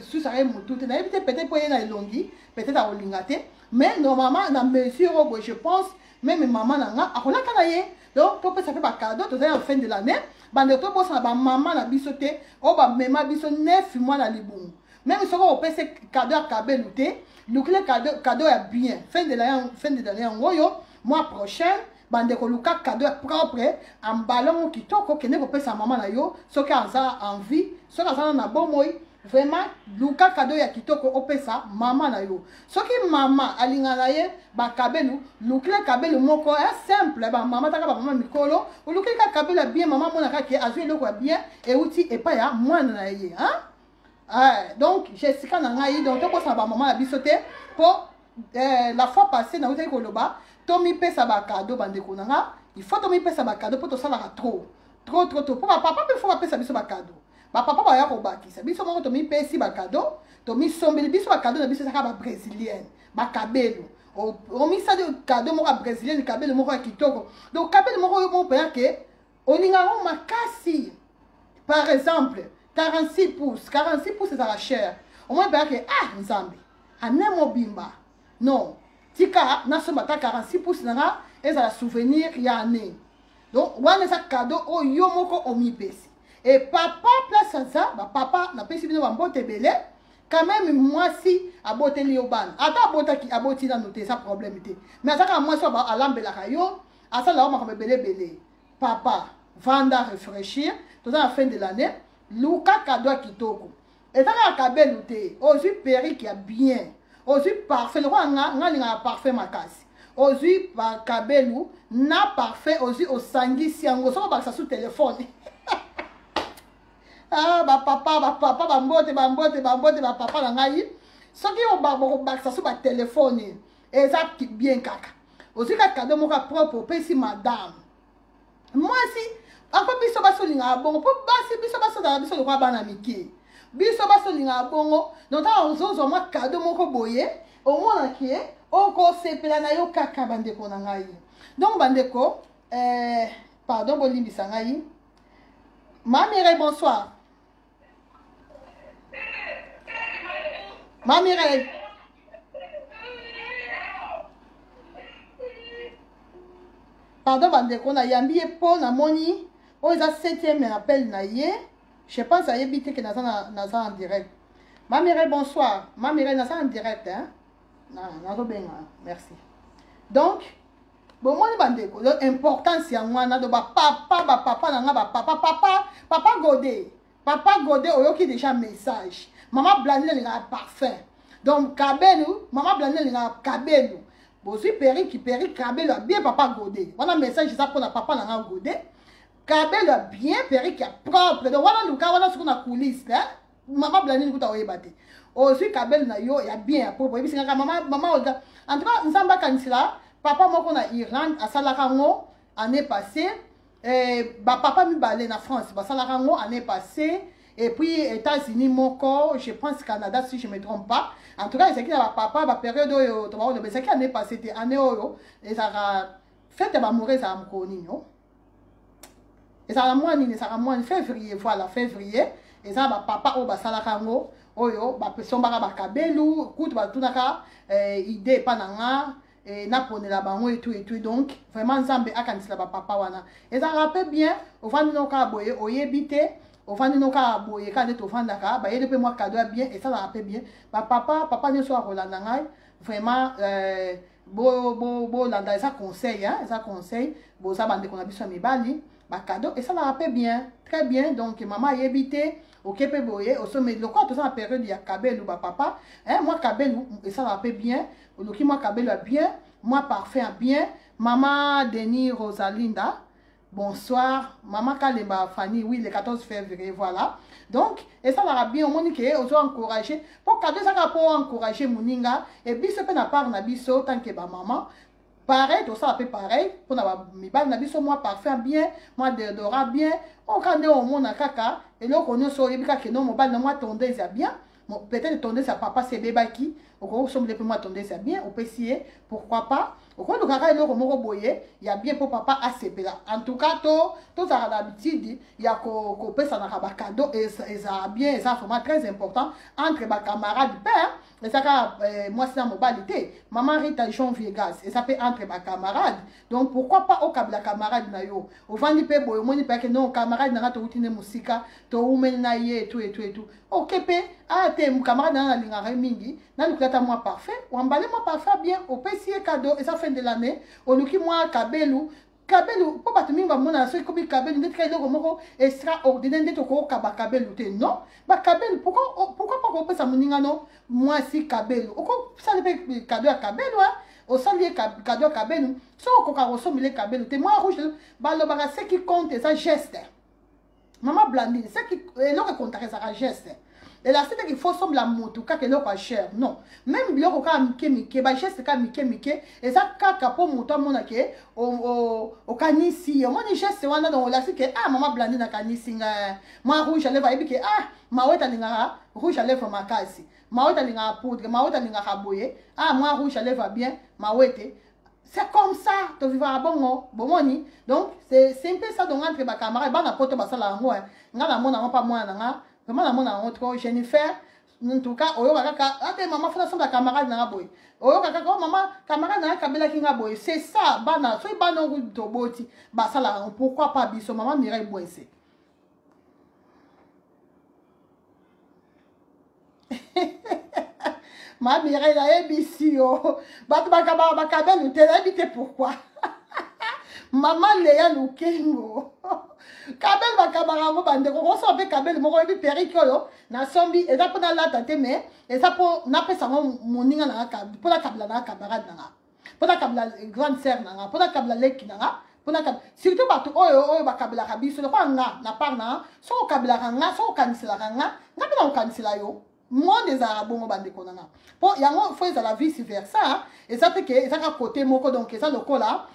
sous ça mutu te na peut-être pour na elongi peut-être à olingate mais normalement na mesure je pense même maman nanga akona kana ye donc to peut ça fait ba cadeau to en fin de l'année bande to bossa ba maman na bisote o ba mema biso 9 mois na libungu même si on peut ce cadeau à kabeluté donc le cadeau est bien fin de l'année ngoyo mois prochain bande ko luka cadeau propre en ballon kitoko kene ko pesa maman na yo so ka za envie so ka za na bomoy vraiment luka cadeau ya kitoko opesa maman na yo so ki maman alinga na ye ba kabelu lukle kabelu moko simple ba maman taka ba maman mikolo o lukle ka kabelu bien maman mona ka ki azui loko bien et outil et pas ya mwana na ye donc Jessica na ngai donc to ko sa ba maman ya bisote pour la fois passée na outé ko loba Tommy pesa ba cadeau bande konanga il faut Tommy pesa ba cadeau pour to sala trop pour papa il faut pesa biso ba cadeau ba papa ba ya ko bakisa biso mo Tommy pesi ba cadeau Tommy sombeli biso ba cadeau na biso saka ba brésilienne ba kabelo o mi sa de cadeau mo ka brésilienne kabelo mo ka kitoko donc kabelo mo pe que oninga o makasi par exemple 46 pouces c'est à la chair au moins pe que nzambe anemo bimba non tika na so bata 46 pouces nanga eza la souvenir ya année donc wana sa cadeau o yo moko o mi pesi et papa place ça ba papa na pesi bino ba mbote belé quand même moi si abote li oban ata abota ki aboti na noter ça problème té mais ça quand moi so ba alambela kayo asa la ma ko belé papa vanda réfléchir tout à la fin de l'année luka cadeau kitoko et ça ka kabeluté ozu péri qui a bien ozu parfait le roi nga parfait makasi ozu ba kabelu na parfait ozu osangisi yango so ba sa sous téléphone ba papa ba mbote ba papa na ngai soki o ba sa sous ba téléphone exact bien kaka ozu ka cadeau mo ka propre pesi madame moi si encore biso ba solinga bongo po basi biso ba so da biso le roi bana miki biso baso linga bongo donc ozozo mwa cadeau moko boye au moins qui oko sepela na yo kaka bandeko na ngai donc bandeko pardon bolimbisa ngai Mamire bonsoir Mamire pardon bandeko na yambi po na moni o eza 7e appel na ye. Je pense à éviter que Naza en direct. Mamire, bonsoir. Mamire, Naza en direct. Hein? Non, bien. Merci. Donc, bon, moi, l'important, c'est moi, papa Godé. Papa Godé, il y a déjà message. Maman Blandé, il y a parfum. Donc, Kabelou, maman Blandé, il y a Kabelou. Bon, si Péri, Kabelou, bien papa Godé. On a un message, ça pour la papa, il y a Godé. Kabelo bien péri qui est propre donc voilà le cas voilà ce qu'on a coulisse là maman Blandine vous t'avez battu aussi Kabelo na yo ya bien propre et puis maman en tout cas nzamba kanisila papa moko na Irlande asala kango année passée. Papa mi balé na France, ça la rango année passée. Et puis États-Unis, mon corps, je pense Canada si je ne me trompe pas. En tout cas, c'est qui papa, la période où c'est qui année passée, c'était année où et ça a fait ma mourir, ça a m'connu. Et ça a moi février, voilà, février. Et ça, papa, oh, ça la rango, oh, yo, personne va kabelu, écoute, tout naka, idée pas nanga. Et na pone la bango et tout, donc vraiment Nzambe a kanisi la papa wana. Et ça rappelle bien, au fond de nos cas boye, au yébité, au fond de nos cas boye, quand on fond d'aka, bah yé depuis moi cadeau bien, et ça rappelle bien. Bah papa ne soit Roland vraiment bo landa ça conseil, hein, ça conseil, bo ça bande qu'on a besoin de bali, bah cadeau, et ça rappelle bien, très bien. Donc maman yébité, au Képe boye, au sommet de quoi tout ça en période il y a Kabel ou papa, hein, moi Kabel et ça rappelle bien. Qui moi Kabel bien, moi parfait bien, maman Denis Rosalinda, bonsoir, maman Kalemba Fanny, oui, le 14 février, voilà. Donc, et ça va bien, au monde qui est encouragé, pour cadeau ça va pour encourager Mouninga, et puis ce peut n'a pas nabiso tant que ma maman, pareil, tout ça un peu pareil, pour n'avoir mis bal nabiso, moi parfait bien, moi déodorant bien, on quand au monde à caca, et là on est sur les que non, mon bal, moi tondé, c'est bien. Peut-être tondé sa papa c'est bébé qui au sommet de moi tondé c'est bien au PCA pourquoi pas au coin de carré le romo boyer il y a bien pour papa ACP là en tout cas tout ça a l'habitude il y a qu'on peut ça n'a pas cadeau et ça bien et ça vraiment très important entre ma camarade père et ça moi c'est dans mon balité maman Rita Jean Vegas et ça peut entre ma camarade donc pourquoi pas au câble la camarade na yo au vandi pe boy moni pas que non camarade na to utine musika to umen na ye tout ok pe ah te mon camarade na linga mingi na lukata moi parfait ou emballer moi parfait bien au PCA cadeau et ça fin de l'année au luki moi kabelu pour pas te minga mona so comme kabelu net kay logo moko extraordinaire net ko kabelu te non ba kabelu pourquoi pas ko pesa moninga non moi si kabelu ko ça le cadeau à kabelu au salier cadeau à kabelu so ko ka ressemble kabelu te moi rouge ba lo ba ce qui compte ça geste maman Blandine c'est qui et l'autre compte ça geste. Et là, c'est qu'il faut somme la moto, car qu'elle est cher. Non. Même bien qu'on a mike, bah, geste ka mike, et ça, kaka pour moto, mon ake, au canisi. Moi, ni geste, on a dans la c'est que, ah, maman Blandine na canisi, moi, rouge à lèvres, et puis, ah, ma ouette à l'ingara, rouge à lèvres, ma casse. Ma ouette à l'ingara poudre, ma ouette à l'ingara boye, ah, moi, rouge à lèvres bien, ma ouette. C'est comme ça, tu vivras bon, bon, donc, c'est un peu ça, donc, entre les camarades, bah, n'importe quoi, ça, là, moi, n'a pas moi, vraiment la mona entre Jennifer en tout cas oyo kaka ate maman fona somba camarade na boy oyo kaka ko maman camarade na kabela kinga boy c'est ça bana so bana ngu toboti ba sala pourquoi pas biso maman Mireille Boissé ma Mireille la ABC yo ba kabela te habité pourquoi maman Léa Lukengo kabel bakabara mo bande ko so pe kabel mo ko bi perikolo na sombi eza pona la tate mais eza po na pesa mo moninga na ka pona kabla na camarade na pona kabla grande sœur na pona kabla leki na pona kabla surtout batu oyo bakabla kabiso ko nga na parna so kabla nga so kanisela nga na kanisela yo moi des arabes mo bande ko na po yango faut ça la vice versa et ça fait que ça ka côté moko donc ça le cola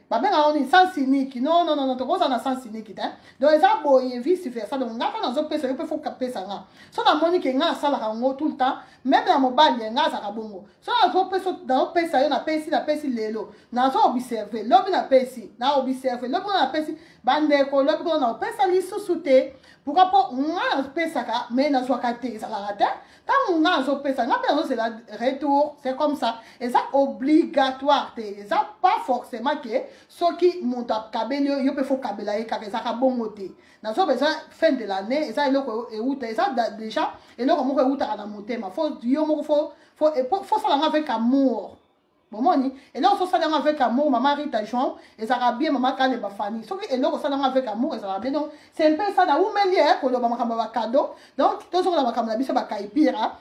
bah ben on est sans cynique non to ça na sans cynique hein donc ça boye vice versa donc nga na zo pesa yo peut faut capter ça nga so na moni que nga sala ngo tout le temps même na mobile nga ça ka bongo so na zo pesa dans pesa yo na pesi lelo na zo observer lobi na pesi na observer lobi na pesi bande ko lobi ko na pesa li susute pourquoi pas nga pesa ka mais na zo ka te ça la rate tant nga zo pesa nga ben c'est la retour c'est comme ça et ça obligatoire te ça pas forcément que ceux qui montent à kabelo yo peut faut kabela et car ça ka bongo te na so besoin fin de l'année et ça il est et ça déjà et là comment est à la montée ma faut yo mo faut ça avec amour bon moni et là on ça avec amour maman Rita Jean et ça va bien maman Kalemba Fanny so et là ça avec amour et ça va bien donc c'est un peu ça na umelier ko lo maman ba cadeau donc to so la makamla biso ba kaipira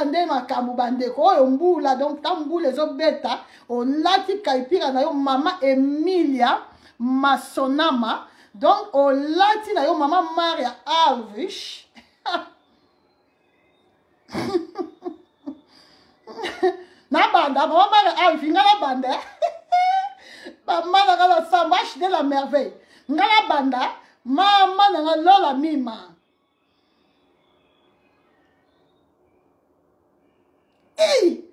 nde makamu bande ko yo mbula donc tambule zo beta on lati kaipira na yo maman Emilia Masonama donc on lati na yo maman Maria Alvish na banda maman Maria Alvish na banda Maman n'a la samba, je de la merveille. Ngala banda, maman n'a la mima. Hey!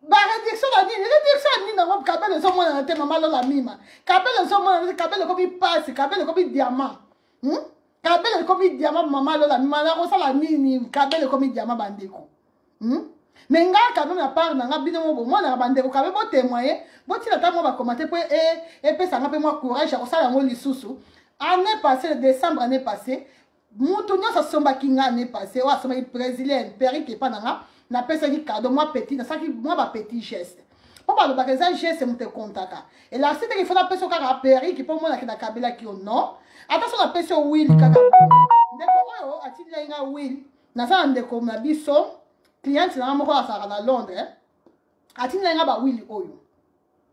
Ba réduction la ni na kabel so mo na te mama la mima. Kabel so mo na kabel ko bi passe, kabel ko bi diamant. Kabel ko bi diamant mama la mima na ko sala ni kabel ko bi diamant bandeko. Mais nga quand même na part na nga bino mo mo na bandeko quand même bo témoigner, bo ti la ta mo ba commenter pour et pe ça nga pe moi courage ko sala ngo lisusu. Année passée, le décembre année passée, moutonyo sa somba kinga année passée, wa somba brésilien, perruque pa na na pesa ki cadeau moi petit na ça qui moi ba petit geste papa ba ça geste me te contaka et là c'est qu'il faut la pesa ka raperi qui pour moi na kabila ki non attention la pesa will kaka ndeko oyo atili nga will na ça ndeko na biso client na moko asaka na Londres atili nga ba will oyo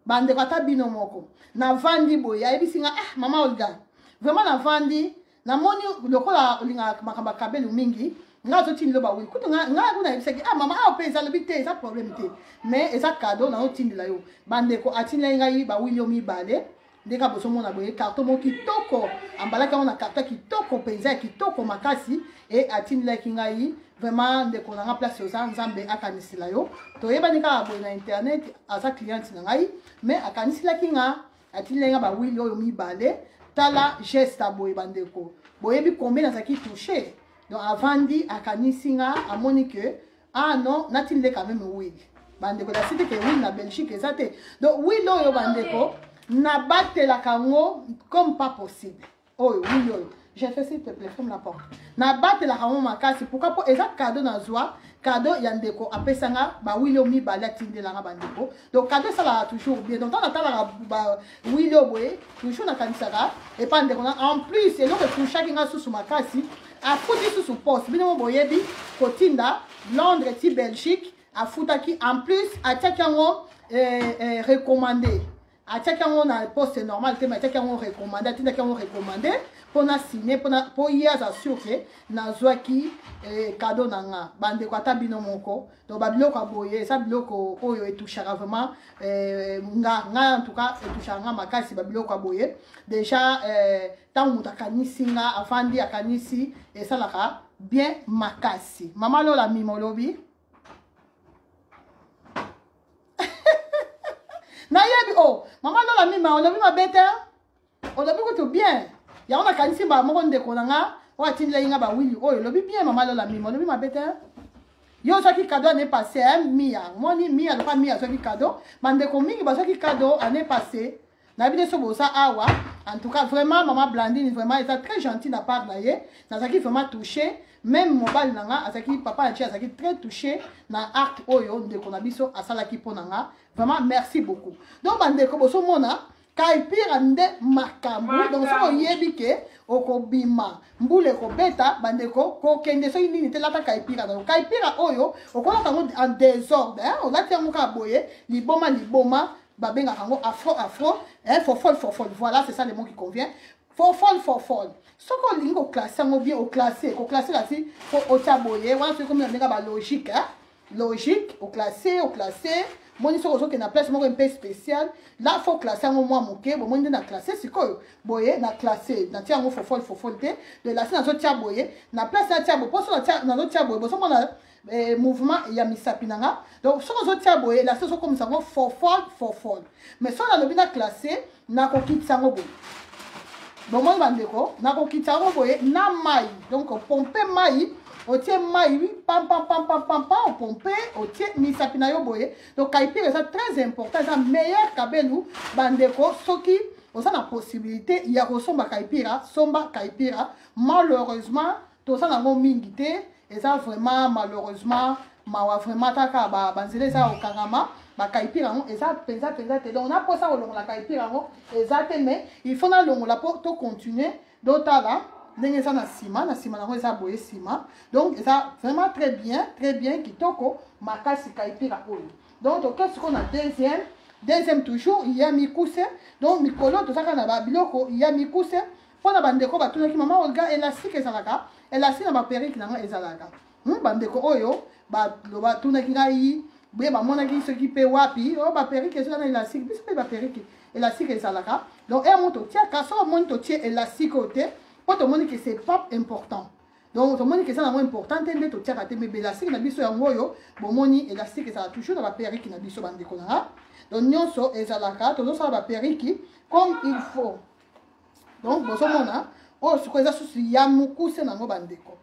bande kwa tabino moko na vandi boya ebisinga mama Olga vraiment na vandi na moni lokola linga makamba kabelu mingi nga zoti loba oui kutu nga kuna ebisaki mama pesa le bité ça problème té mais eza cadeau na otindi la yo bande ko atinla ngai ba william mibale ndeka boso mona boye carton mo kitoko ambalaka on a carton kitoko pesa kitoko makasi et atinla ngai vraiment ndeko na nga place oza nzambe akanisila yo to yeba nika boye na internet asa client na ngai mais akanisila kinga atinla nga ba william yo mibale tala geste boye bandeko boye bi combien na saki toucher. Donc avant dit à Kanisinga à Monique non n'a-t-il quand même oui bande ko la cité que oui na Belgique exacte donc oui lo yo bande ko na batte la kango comme pas possible oh oui yo j'ai fait s'il te plaît ferme la porte na batte la kango makasi pourquoi pour exact cadeau na joie cadeau yandeko apesanga ba oui yo mi bala tinde la bande ko donc cadeau ça la toujours bien donc on attend la ba oui lo boy toujours na kanisaka et pas ndeko en plus c'est donc que chaque nga sous makasi a foutu sous son poste bino boyebi kotinda Londres ti Belgique a foutaki en plus a tchakango recommandé a tchakango na poste normal te ma tchakango recommandé tinda kango recommandé pour na signer pour y assurer na zwaki cadeau nanga bande kwa tabino moko donc babilo kwa boye ça biloko oyo etouchera vraiment nga en tout cas etouchera makasi babilo kwa boye déjà tant mutakanisi nga afandi akanisi et ça la bien makasi mama lola mimolobi na yebi mama lola mima olobi mabete olobi ko bien ya ona kanisi ba moko ndeko nanga o atindela inga ba wili oyo lobi bien mama lola mima lobi mabete yo soki cadeau année passée mia moni mia le pas mia soki cadeau mandeko mingi ba soki cadeau année passée na bide so bosa awa en tout cas vraiment maman Blandine vraiment est très gentil de part na ye na saki vraiment touché même mobile nanga asaki papa na chia asaki très touché na art oyo ndeko na biso asalaki ponanga vraiment merci beaucoup donc bandeko boso mona kaipira nde makambo donc so yebi ke okobima mbule ko beta bandeko ko kende so nini te lata kaipira na kaipira oyo okola kango en désordre on lati yango ka boye liboma babenga kango afro fofol voilà c'est ça le mot qui convient fofol ce qu'on lingo au classé on bien au classé là si au taboyer voilà c'est comme on ba logique logique au classé moni so ko na place moko un peu spécial là faut classer en moi moké bon moni na classé c'est quoi boye na classé na tia ngo fofol te de la na so tia boye na place na tia bo poso na no tia boye bo so mona mouvement ya misapinanga donc so ko tia boye la so comme ça ngo fofol mais so na lobi na classé na ko kitsa ngo boye bon mon bandeko na ko kitsa ngo boye na mai donc pomper mai o tie mai pam o pomper o tie misapina yo boye donc kaipira c'est très important c'est meilleur kabelu bandeko soki on a la possibilité il y a somba kaipira malheureusement tout ça na ngo mingité et ça vraiment malheureusement mawa vraiment taka ba banzele ça au kangama ba kaipira ngo et ça penza te donc on a pour ça au long la kaipira ngo exactement mais il faut na long la pour to continuer d'autala ndenge ça na sima nango eza boye sima donc ça vraiment très bien kitoko makasi kaipira oyo donc qu'est-ce qu'on a deuxième toujours il y a mikuse donc mikolo to saka na ba biloko il y a mikuse pona bandeko batunaki mama Olga élastique ezalaka na ba perruque nango ezalaka bandeko oyo ba tunaki ngai boye bamonaki soki mpe wapi o baperike eza na élastique biso mpe baperike élastique ezalaka donc emo totiaka so omoni totie élastique oyo te mpo tomoni ke c'est pas important donc tomoni ke eza nango important te nde totiaka te mais élastique na biso yango oyo bomoni élastique ezala toujours na baperike na biso bandeko nanga donc nyonso ezalaka tozosala baperiki comme il faut donc bozomona oyo sikoyo eza susu ya mokuse nango bandeko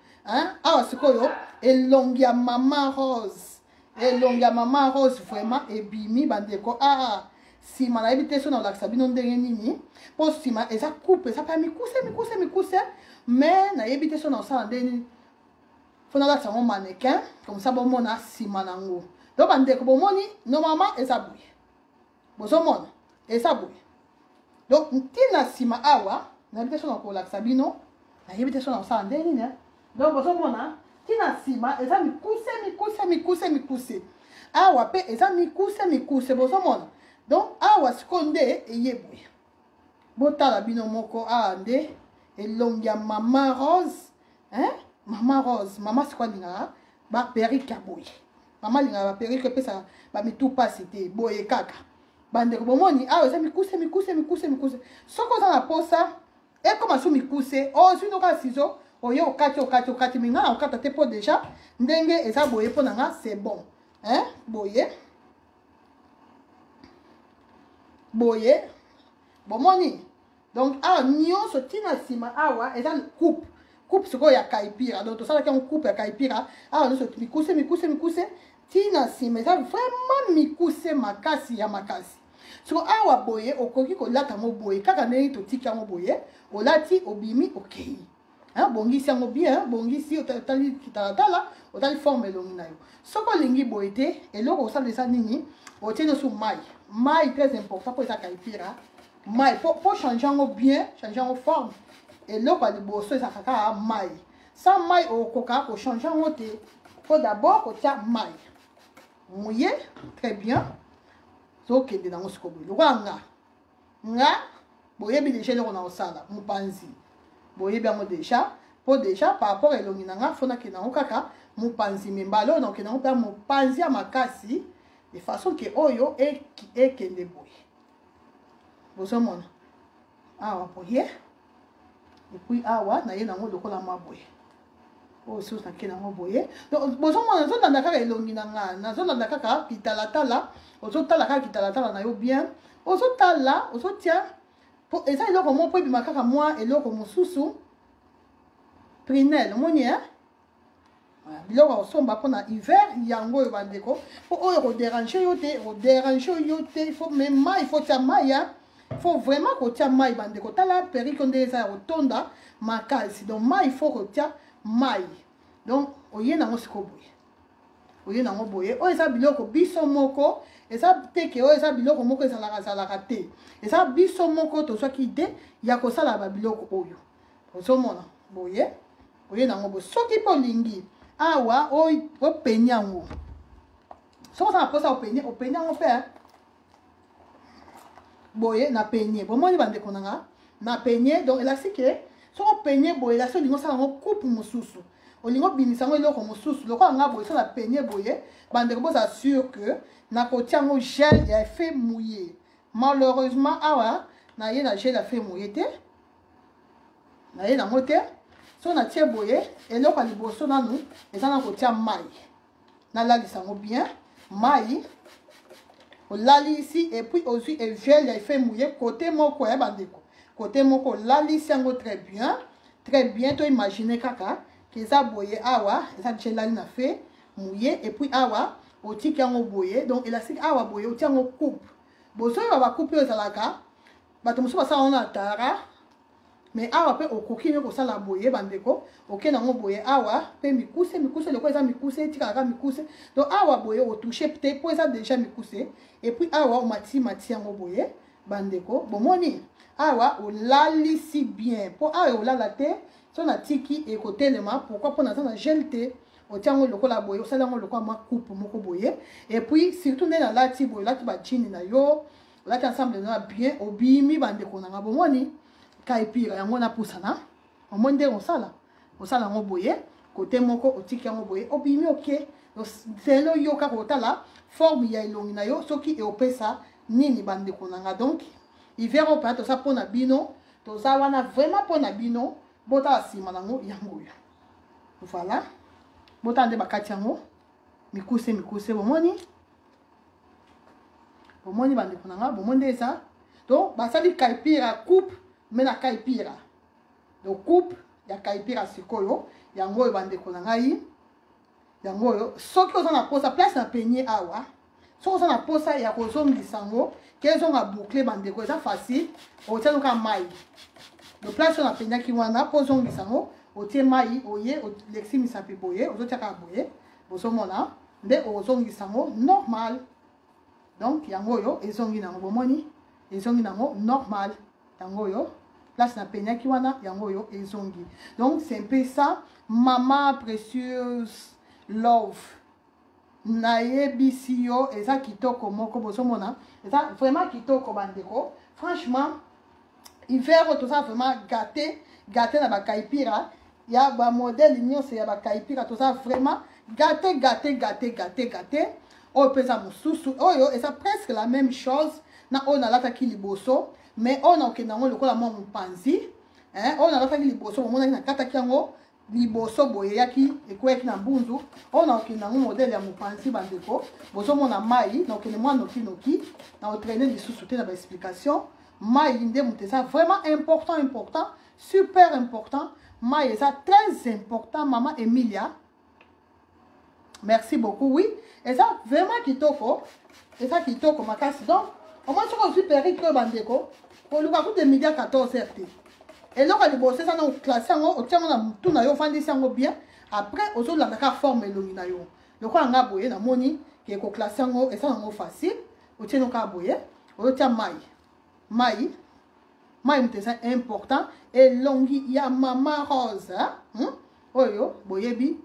awa sikoyo elongi ya mama rose elongi ya mama rose vraiment ebimi bandeko nsima nayebi te so naolakisa bino ndenge nini mpo nsima eza coupe eza mpe mikuse mais nayebi te so naosala ndenge nini fo nalakisa yango mannequin comme ça bomona nsima nango donc bandeko bomoni normalement eza boye bozomona eza boye donc ntina nsima awa nayebi te so nakolakisa bino nayebi te so naosala ndenge nini donc bozomona tina nsima eza mikuse awa pe eza mikuse bozomona donc awa sikoyo nde eye boye botala bino moko awa nde elongi ya mama rose mama sikoyo alingaka baperike ya boye mama alingaka baperike epesa bamitu pasi te boye kaka bandeko bomoni awa eza mikuse soki oza na posa ekoma so mikuse ozwi noka sizo oye okati minga na okata te po déjà ndenge eza boye po nanga c'est bon boye bomoni donc awa nyonso tina nsima awa eza coupe sikoyo ya kaipira donc tosalaki yango coupe ya kaipira awa nyonso mikuse tina nsima eza vraiment mikuse makasi ya makasi siko awa boye okoki kolata yango boye kaka ndenge totiki yango boye olati obimi okei bongisi yango bien bongisi otali kitalatala otali forme elongi na yo soki olingi boye te eloko osalisa nini otie nyonso mai très important mpo eza kaipira mai po change yango bien change yango forme eloko ya liboso ezalaka kaka mai sa mai okoka kochange yango te po d'abord kotia mai mouye très bien zokende nango siko boye lokola nga boyebi deja eloko na osala mopanzi boyebi yango deja po deja par rapport elongi na nga fona ke nango kaka mopanzi membala oyo naokende yango mpe mopanzi ya makasi de façon ke oyo ekende boye bozomona awa boye epuis awa naye nango lokola mwa boye oyo sosi nakende yango boye donc bozomona nazolanda kaka elongi na nga nazolanda kaka kitalatala ozotala kaka kitalatala na yo bien ozotala ozotia po eza eloko moko ebima kaka mwa eloko mosusu prinel omoni biloko osomba mpona hiver yango oyo bandeko po oyo koderange yo te il faut même mai il faut tia mai il faut vraiment kotia mai bandeko tala perike nde eza ya kotonda makasi donc mai il faut kotia mai donc oye nango siko boye oyo eza biloko biso moko eza teke oyo eza biloko moko ezalaka te eza biso moko tozwaki ide ya kosala babiloko oyo ozomona boye oye nango boye soki mpo olingi awa openi yango soki oza na mposa openi yango mpe boye na penie bomoni bandeko nanga na penie donc elasike soki openie boye elasike olingi osala yango coupe mosusu olingi obimisa yango eloko mosusu lokola nga boye so na penie boye bandeko bozala sûr que nakotia yango gel ya effet mouillé malheureusement awa naye na gel ya effet mouillé te naye nango te so natie boye eloko ya liboso nanu eza na kotia mai nalalisa yango bien mai olalisi et puis ozwi gel ya effet mouillé côté moko ya bandeko côté moko olalisi yango très bien to imaginer kaka keza boye awa eza gel lali na fait mouillé et puis awa otiki yango boye donc élastique awa boye otia yango coupe bozoyeba bacoupe oyo ezalaka bato mosusu basala yango na tara mais awa mpe okoki nde kosala boye bandeko okende yango boye awa mpe mikuse loko eza mikuse etikaka mikuse donc awa boye otouche te mpo eza déjà mikuse et puis awa omati yango boye bandeko bomoni awa olalisi bien mpo awa olala te so natiki ekotelema pourquoi mpo naza na gel te otia yango lokola boye osala yango lokola mwa coupe moko boye et puis surtout nde nalati boye olati bajini na yo olati ensemble na bien obimi bandeko nanga bomoni kaipira yango napusana omoni nde osala yango boye kote moko otiki yango boye obimi oke c'est le yo kaka là forme ya elongi na yo soki e opesa nini bande konanga. Donc hiver au pas to ça pona bino to ça wana vraiment pona bino bota asima nango yango yo. Voilà. Bota ande bakati yango mikuse bomoni bande konanga bomonde ça. Donc basali kaipira coupe mena kaipira. Donc coupe ya kaipira sikoyo yango yo bande konanga yi. Yango yo soki ozana posa place na peigner awa. Soki ozana posa ya kozongisa ngo kezonga boucler bande ko ça facile. Otia nuka mai. Donc place na peigner ki wana pozongisa ngo otie mai oye lexi misapi boye ozotia ka boye bozomona nde ozongisa ngo normal. Donc yango yo ezongi nango bomoni ezongi nango normal. Yango yo place na peigner ki wana yango yo ezongi. Donc c'est un peu ça maman précieuse love nayebi yo eza kitoko moko bozomona eza vraiment kitoko bandeko. Franchement hiver tout ça vraiment gâté na ba kaipira ya ba modèle nyonso ya ba kaipira tout ça vraiment gâté o pesa mususu oyo eza presque la même chose na on a lata ki liboso mais on a okenango lokola mo mpanzi on a lata ki liboso mona na kata kiango liboso boye yaki ekweki na mbunzu on a okenango modèle ya mpanzi bandeko bozomona mai na okene mwa noki na entraîner lisusu te na ba explication mai nde mutesa vraiment important super important mai eza très important maman Emilia. Merci beaucoup, oui. Et ça, vraiment kitoko. Et ça, kitoko, makasi. Donc, au moins, si on suit Perique Bandeko, pour le coup de midi à 14h. Et là, on a bossé ça dans le classé, on tient tout na yo, fandi ça bien. Après, on a la forme l'ongi na yo. Le quoi on a boyé, na moni, qui est classé et ça, on facile. On tient nos boyé, on tient mai, c'est important. Et l'ongi, il y a maman rose. Oyo, boyebi.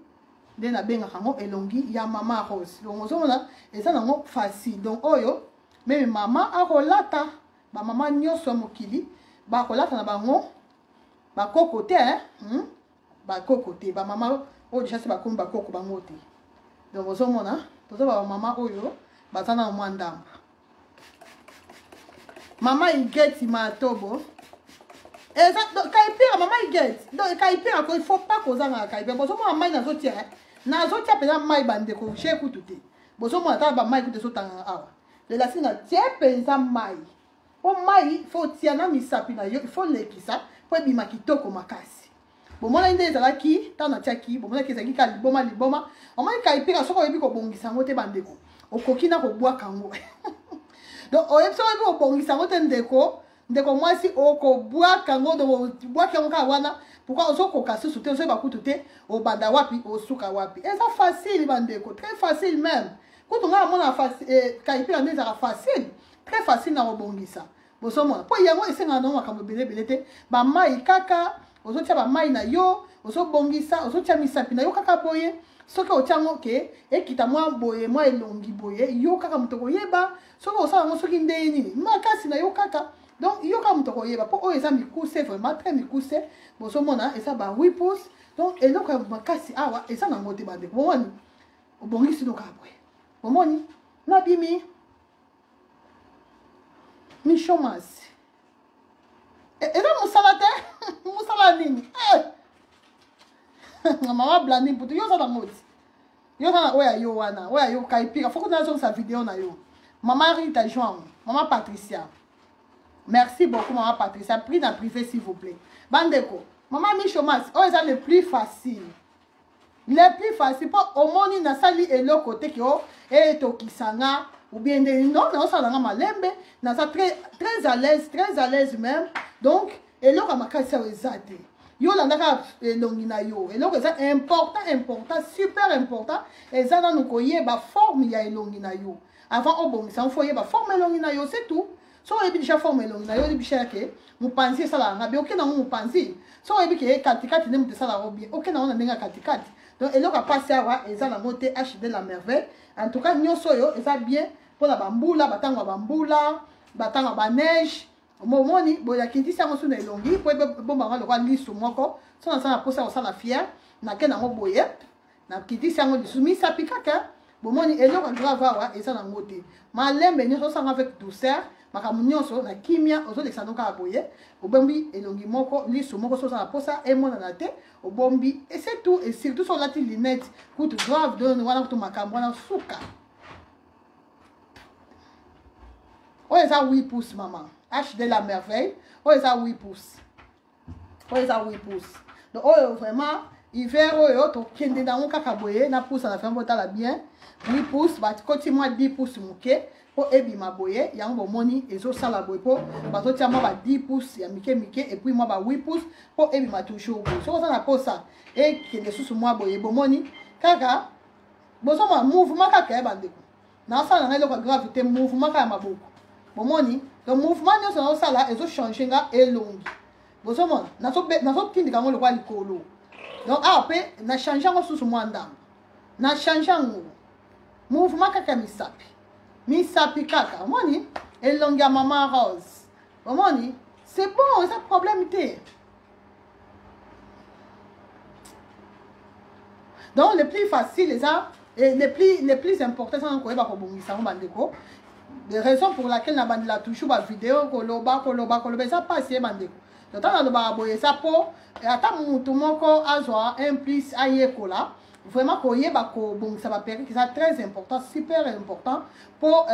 De na benga kango elongi ya mama rose. Donc ozomona eza nango facile. Donc oyo même mama akolata ba mama nyoso mokili ba kolata na bango ba kokote ba kokote ba mama o déjà c'est ba komba koko bango te. Donc ozomona tozo ba mama oyo bazana mwandamba. Mama igeti matobo. Donc kaipira mama igeti. Donc kaipira ko il faut pas kozanga kaipira. Ozomona mai na zotia na zotia pena mai bandeko chez kutute bozo mo ata ba mai kute so tanga awa de la sina tie penza mai o mai faut tia na misapi na yo il faut lekisa po bima kitoko makasi bo mona inde ezala ki tana tia ki bo mona ki ezaki ka liboma o mai ka ipika soko yebi ko bongisa ngote bandeko okoki na ko bwa kango donc o yebso yebi ko bongisa ngote ndeko mwasi oko bwa kango do bwa kango ka wana. Pourquoi on s'occupe de ce que vous avez au banda wapi au suka wapi. Et ça facile bandeko, très facile même. Quand on a mon facile, kaipira ndeza facile, très facile na rebongisa. Bosomona. Po yango esenga no makambo belete, ba mai kaka, ozotia ba mai na yo, ozobongisa, ozotia misapi na yo kaka boye. Soki otiango ke ekita mwa boye mwa elongi boye, yo kaka mutoko yeba, soki osala ngo soki ndeye nini, makasi na yo kaka. Donc, il y a comme tu vois, pour eux, c'est vraiment très mikoussé. Bon, ce moment-là, et ça, bah, 8 pouces. Donc, et donc, ma casse, ah, ouais, et ça, n'a pas été bandé. Bon, bon, ici, donc, après. Bon, moni, n'abimi. Mi chômas. Et là, mon salade, mon saladine. Maman, blâme pour tout. Yo, ça, dans mode. Yo, ça, ouais, yo, wana. Ouais, yo, kaipira. Faut que tu aies sa vidéo, na yo. Maman, Rita Joan. Maman, Patricia. Merci beaucoup, maman Patricia. Pris dans privé, s'il vous plaît. Bandeko. Maman Michomas, oh, c'est le plus facile. Le plus facile. Pour au monde, il y a sali et l'autre côté qui est au Kisanga. Ou bien, non, non, ça n'a pas malembe. N'a ça très à l'aise même. Donc, et l'autre, ma casse, c'est exact. Yo, la naka, longina yo. Et l'autre, c'est important, super important. Et ça, dans nos coyers, bah, forme, il y a longina yo. Avant, oh bon, ça, on faut y avoir forme longina yo, c'est tout. So ebi déjà formé long na yo ebi cheke mu panzi sala na bi okena mu panzi so ebi ke katikati ne mu sala obi okena ona nenga katikati donc eloko passer awa eza na moté HD la merveille en tout cas nyoso yo eza bien pour la bambula batanga ba neige momoni boya kinti sango suna elongi po bomba ngalo kwa lisu moko so na sana posa osala fier na kena ngo boye na kiti sango lisusu misapi kaka bomoni eloko grave awa eza nango te malembe nyonso osanga avec douceur makambo nyonso na kimia ozolekisa no kaka boye obombi elongi moko liso moko so osala posa emonana te obombi et c'est tout et surtout so olati lunette kutu grave don wana kutu makambo wana suka oyo eza 8 pouces maman HD la merveille oyo eza 8 pouces oyo eza 8 pouces donc oyo vraiment hiver oyo tokende nango kaka boye na pouce na famille otala bien 8 pouces batikoti mwa 10 pouces moke po ebima boye yango bomoni ezosala boye po bazotia mwa ba 10 pouces ya mike mike et puis mwa ba 8 pouces po ebima toujours boye soko oza na posa ekende susu mwa boye bomoni kaka bozomona mouvement kaka ya bandeko naosala na ngai eloko grave te mouvement kaka ya maboko bomoni le mouvement nyonso naosala ezochange nga elongi bozomona nazotindika yango lokwa likolo donc awa mpe na change yango susu mwa ndambo na change yango mouvement kaka misapi kaka omoni elongi ya mama Rose omoni c'est bon eza problème te donc le plus facile eza les plus importants eza koyeba kobongisa yango bandeko des raisons pour laquelle na bandela toujours ba vidéo koloba eza pasi ye bandeko ntango nalobaka boye eza po ata mutu moko azwa un plus ayekola vraiment koyeba kobongisa baperike eza très important super important po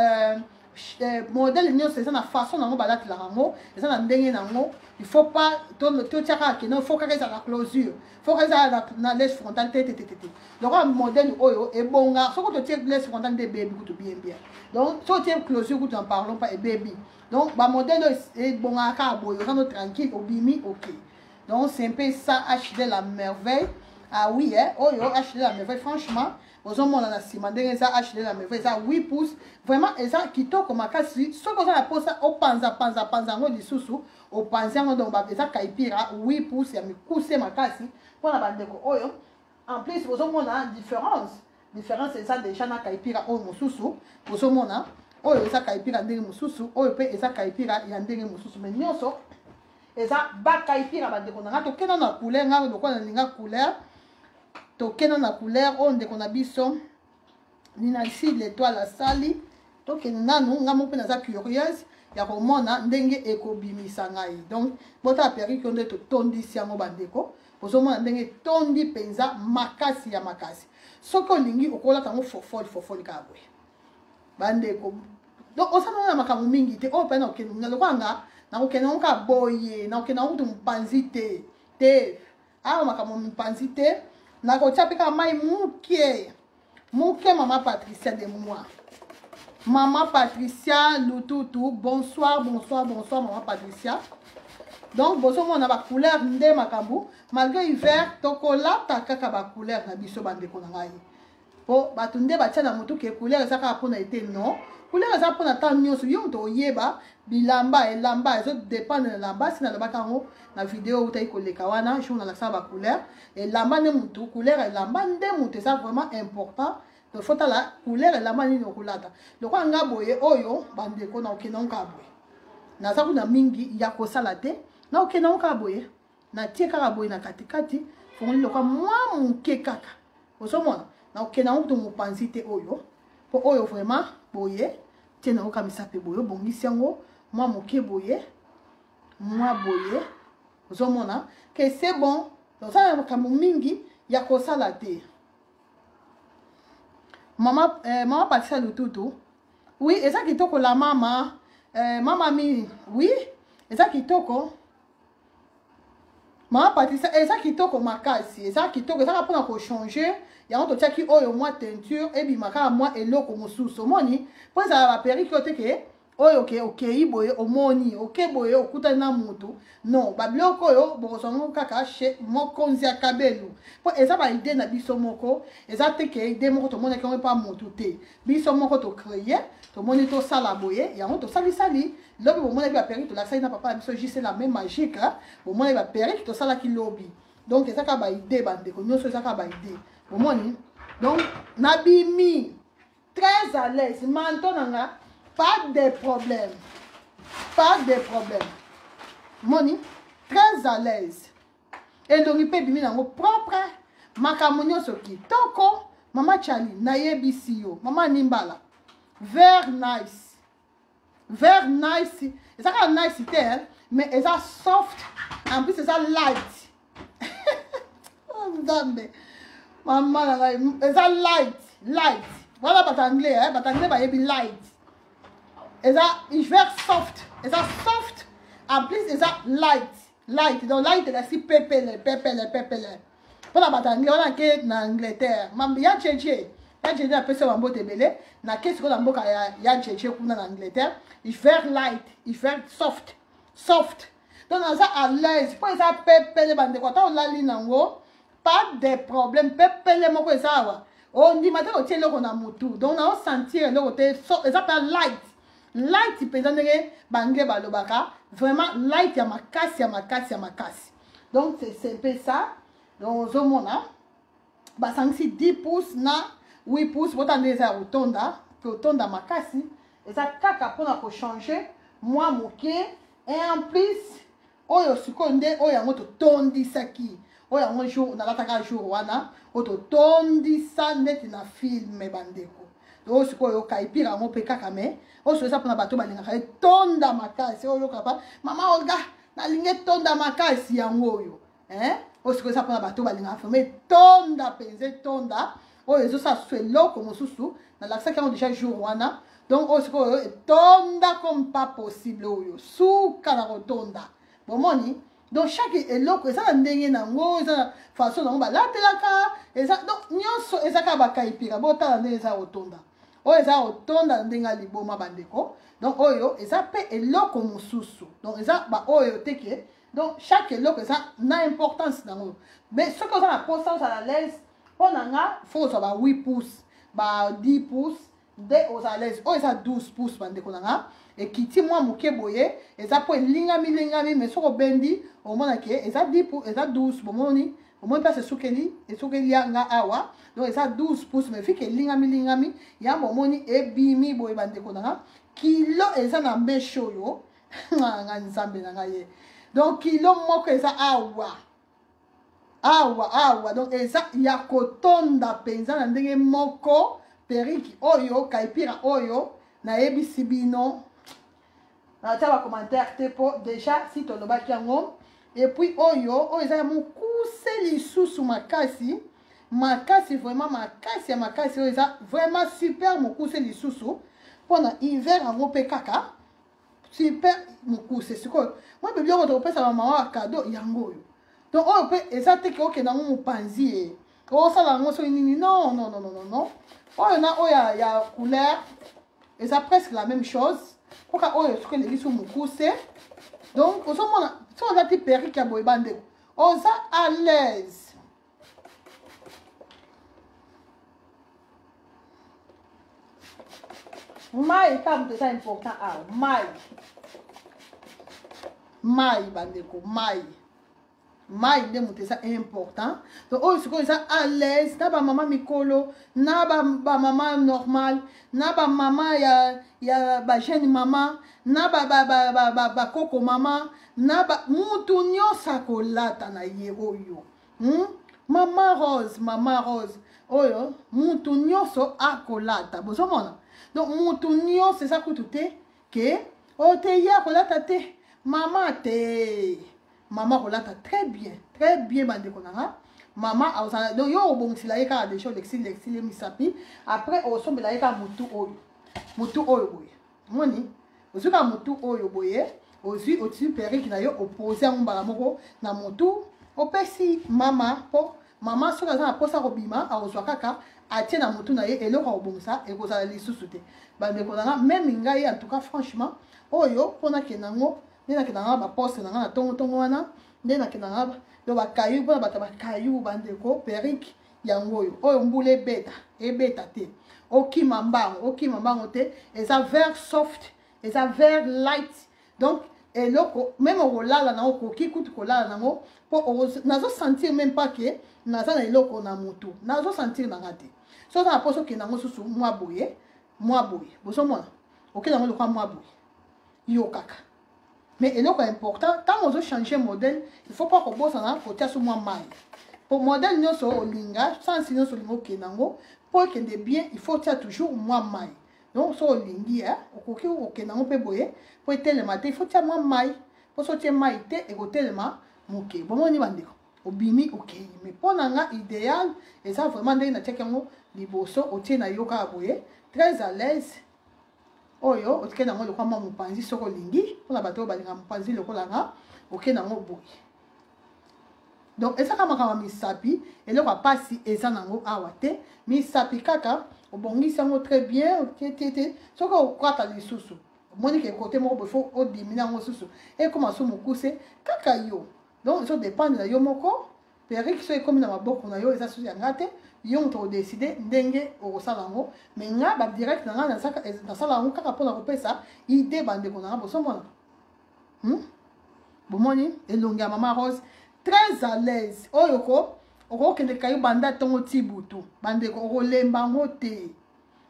modèle nyonso eza na façon nango balatilaka yango eza na ndenge nango il faut pas totiaka akeno faut kaka ezala closure faut kaka ezala na lèche frontale te donc modèle oyo ebonga soki totie lèche frontale nde ebebi kutu bien donc so otie closure kutu en parlons pas ebebi donc bamodèle oyo ebongaka kaka boye ozano tranquille obimi ok donc c'est un peu ça HD la merveille ah oui oyo HD la merveille franchement ozomona na nsima ndenge eza HD la merveille eza 8 pouces vraiment eza kitoko makasi soki oza na posa opanza yango lisusu opanzi yango donc eza kaipira 8 pouces ya mikuse makasi mpona bandeko oyo en plus ozomona différence eza déjà na kaipira oyo mosusu ozomona oyo eza kaipira ndenge mosusu oyo mpe eza kaipira ya ndenge mosusu mais nyonso eza bakaipira bandeko nanga tokenda na couleur nga lokola nalinga couleur tokenda na couleur oyo ndeko na biso nina ici l'étoile asali tokende nanu nga moko mpe naza curieuse ya komona ndenge ekobimisa ngai donc bota perike nde totondisi yango bandeko ozomona ndenge etondi mpenza makasi ya makasi soki olingi okolata yango fofoli kaka boye bandeko donc osana na makambo mingi te oyo mpe nakokende lokwanga nakokende yango kaka boye nakokende yango kutu mopanzi te awa makambo mopanzi te nakotia mpe kaka mai muke mama Patricia de moi Maman Patricia Lututu, bonsoir Maman Patricia. Donc, bonsoir, on a la couleur de makambu. Malgré l'hiver, tokola kaka ba couleur na biso bande konangai. Po batunde ba tia na moto ke couleur ezaka pona été non. Couleur ezaka pona tan nyonso yo to yeba bilamba elamba ezo dépend de lamba sina le bakango na vidéo utai koleka wana jour na la sa ba couleur et lamba ne mutu couleur elamba nde mutu ça vraiment important. Le faut la couleur elamba ni okulata. Le kwa nga boye oyo bande ko na okena nkaboye. Na za kuna mingi ya kosala te. Na okena nkaboye. Na tie kaka boye na katikati fongoli lokwa mwa muke kaka. Osomona na okena mutu mupanzi te oyo. Po oyo vraiment boye tie na okamisa pe boye bongisi yango mwa muke boye. Mwa boye. Osomona que c'est bon. Donc ça makambo mingi ya kosala te. Maman Patricia Lututu. Oui, et ça qui toko la maman. Maman mi, oui, et ça qui toko. Maman Patricia, et ça qui toko makasi, et ça qui toko, ça va pour changer. Il y a un autre qui oyo moi teinture, et puis maka moi et l'eau comme sous moni. Pour ça va périr que oyo ok boye omoni ok boye okuta na mutu non babiloko oyo bokosongo kaka chez mokonzi ya kabelu po eza ba idée na biso moko eza te ke idée moko to mona ke pa mutu te biso moko to créer to moni to sala boye yango to sali lobi bo mona ba péri to la na papa biso juste la même magique bo mona ba péri to sala ki lobi donc eza ka ba idée bande ko nyoso eza ka ba idée bo moni donc nabimi très à l'aise manto nanga. Pas de problème. Pas de problème. Moni, très à l'aise. Et donc, il peut bien propre. makambo nyonso kitoko mama Chali nayebisi yo mama Nimbala very nice eza kaka nice te mais eza soft en plus eza light nzambe mama na ngai eza light voilà bat anglais bayebi light eza very soft en plus eza light donc light ezasi pepele mpona bato anglais wana ke na Angleterre ya cheche apesi bango tebele na ke sikoyo na mboka ya cheche kuna na Angleterre very light very soft donc naza à l'aise mpo eza pepele bandeko ata olali nango pas de problème pepele moko eza awa ondima te otie eloko na motu donc naosentir eloko te eza mpe light mpenza ndenge banglais balobaka vraiment light ya makasi donc c'est mpe ça donc ozomona basangisi 10 pouces na 8 pouces bota nde eza ya kotonda makasi eza kaka mpona kochange mwa moke et en plus oyo sikoyo nde oyo yango totondisaki oyo yango jour nalataka jour wana oyo totondisa neti na filme bandeko oyo sikoyo okaipira yango mpe kaka me oyo sikoyo eza mpona bato balingaka etonda makasi oyo yoka pa mama olga nalingi etonda makasi yango oyo oyo sikoyo eza mpona bato balingaka fama etonda mpenza etonda oyo ezosala susu eloko mosusu nalakisaki yango déjà jour wana donc oyo sikoyo etonda comme pas possible oyo suka na kotonda bomoni donc chaque eloko eza na ndenge nango eza na façon nango balatelaka eza donc nyonso eza kaka bakaipira botala ndenge eza kotonda oyo eza kotonda na ndenge ya liboma bandeko donc oyo eza mpe eloko mosusu donc eza baoyo teke donc chaque eloko eza na importance nango mais soki oza na posa ozala l'aise mpo na nga faut ozwa ba 8 pouces ba 10 pouces nde oza l'aise oyo eza 12 pouces bandeko na nga ekiti mwa moke boye eza mpo elingami mais soki obendi omonake eza 10 pouces eza 12 bomoni mpasi esukeli yanga awa donc eza 12 pouces mais fike elingami yambo omoni ebimi boye bandeko na nga kilo eza na meshe oyo nga nzambe na nga ye donc kilo moko eza awa donc eza ya kotonda mpenza na ndenge moko periki oyo kaipira oyo nayebisi bino natia bacommentaire te mpo déjà si tolobaki yango et puis oyo eza ya mokuse lisusu makasi vraiment makasi oyo eza vraiment super mokuse lisusu mpona hiver yango mpe kaka super mokuse sikoyo mwa bebi yoko tokopesa bamama ya kado yango oyo donc oyo mpe eza teke okenda yango mopanzi ye osala yango soki nini non oyo na oyo ya couleur eza presque la même chose mpoka oyo soki eleki so mokuse donc ozomona so oza ti perike ya boye bandeko oza à l'aise mai ka moto eza important awa mai bandeko mai nde moto eza important donc oyo sikoyo eza à l'aise na bamama mikolo na bamama normal na bamama ya bajeune mama na bakoko mama na mutu nyonso akolata na ye oyo mama rose oyo mutu nyonso akolata bozomona donc mutu nyonso eza kutu te ke oyo te ye akolata te mama te mama kolata très bien bandeko nanga mama azala donc yo obongisila ye kaka déjà lexile misapi après osombela ye kaka mutu oyo boye moni ozwi kaka mutu oyo boye ozwi periki na yo opose yango mbala moko na mutu opesi mama mpo mama soki aza na posa kobima akozwa kaka atie na mutu na ye eloko akobongisa ekozala lisusu te bandeko nanga même ngai en tout cas franchement oyo mpona kenda yango nde nakenda nga baposte na nga na ntongo wana nde nakenda nga do bakayu mpona bato bakayu bandeko perike yango oyo mbula ebeta te okima mbango te eza vert soft eza vert light donc eloko même okolala nango okoki kutu kolala nango mpo nazosentir même pas ke naza na eloko na motu nazosentir nanga te so oza na mposo okenda yango susu mwa boye bozomona okenda yango lokwa mwa boye yo kaka mais eloko important ntango ozochange modèle il faut pas kobosana kotia so mwa mai pour modèle nous sur olinga sans sinon sur le kenango pour que de bien il faut tirer toujours moi mai donc sur olingi hein au kenango peut boyer pour tel matin il faut tirer moi mai pour sortir mai te et côté le ma moké bon on y va dire obimi ok mais pour nanga idéal et ça vraiment ndenge na tchekango liboso otie na yoka aboye très à l'aise oyo otie na ngo le kwa mopanzi soko lingi pour na bato balinga mopanzi le ko langa ok na ngo boye donc et ça kama kama misapi et le kwa pasi eza nango awate misapi kaka obongisa ngo très bien ok soko kwata lisusu monique côté moko faut o diminuer ngo susu et comment so mokuse kaka yo donc ça dépend de yo moko perrique so comme na maboko na yo eza susu ya ngate yo to décider ndenge o sala ngo mais nga ba direct na nga na sala ngo kaka pona kopesa idée bande ko na boso mona bomoni elonga mama Rose très à l'aise oyoko oko kende kayo banda tongo tibutu bande ko rolemba ngote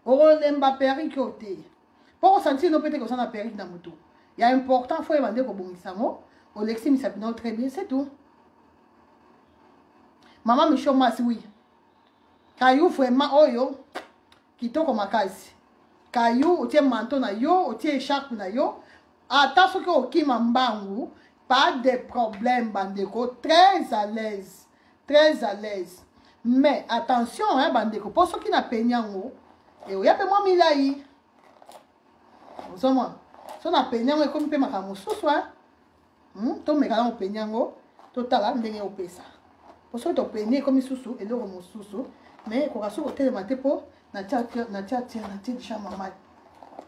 rolemba perrique ote pour sentir no peut-être que ça na perrique na moto il y a important faut bande ko bongisa ngo Olexi Misapino très bien, c'est tout. Maman Micho Mas, oui. Caillou vraiment, oh yo, qui toque comme ma case. Caillou, au tien manteau na yo, au tien écharpe na yo. Attention que au qui m'embangu, pas de problème, bandeko, très à l'aise. Très à l'aise. Mais attention, hein, bandeko, pour ceux qui n'a pas nyango, et oui, appelle-moi Milaï. Vous savez, moi, si on a pas nyango, comme peut m'accamou sous soi. To mekala openyango totala ndenge opesa poso to penie comme susu et le mosusu mais ko raso hotel maté po na tia déjà maman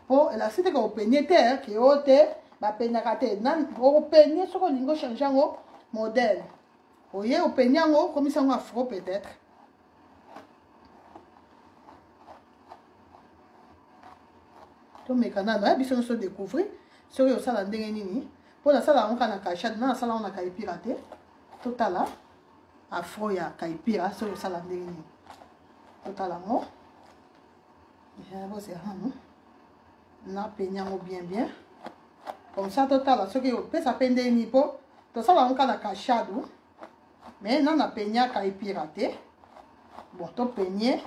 po la cité ko penie terre que ote ba penia kate nan o penie soko lingo changeango modèle oye openyango comme ça afro peut-être to mekana na biso so découvrir sur yo sala ndenge nini. Pour la salle on a caché dans la salle on a caillé piraté total afro ya caillé pirate sur le salle ndenge total mo je vais c'est non na peñango bien comme ça total ce qui peut ça pende ni po to salle on a caché mais non na peña caillé piraté bon to peñé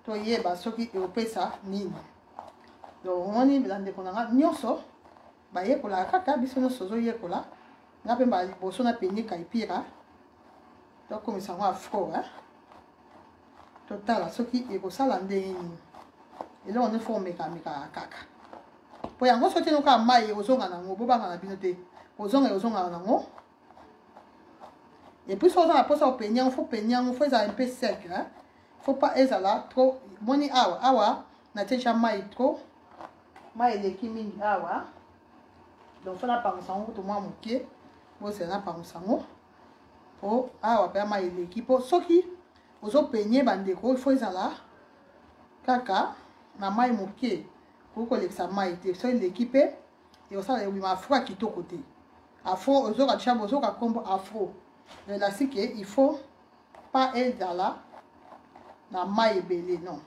to yeba ce qui peut ça ni donc on est dans des konanga nyonso ba yekola kaka biso no sozo yekola nga pe ba liboso na peñe kaipira to komisa ngo afro hein total soki ekosala ndenge nini elo on faut meka kaka po yango soki no ka mai ozonga nango bobanga na bino te ozonga nango et puis ça on a posé au peñe on faut ça un peu sec hein faut pas ezala trop moni awa na techa mai trop mai le kimingi awa. Donc, il faut pas que tout le monde ait pas pour avoir l'équipe. Pour ceux qui ont peigné, il faut que kaka na mai moké pour que ça mai soit l'équipe et ça ma foi qui to côté afro aux autres chambres aux autres comme afro mais là c'est que il faut pas être là na mai belé non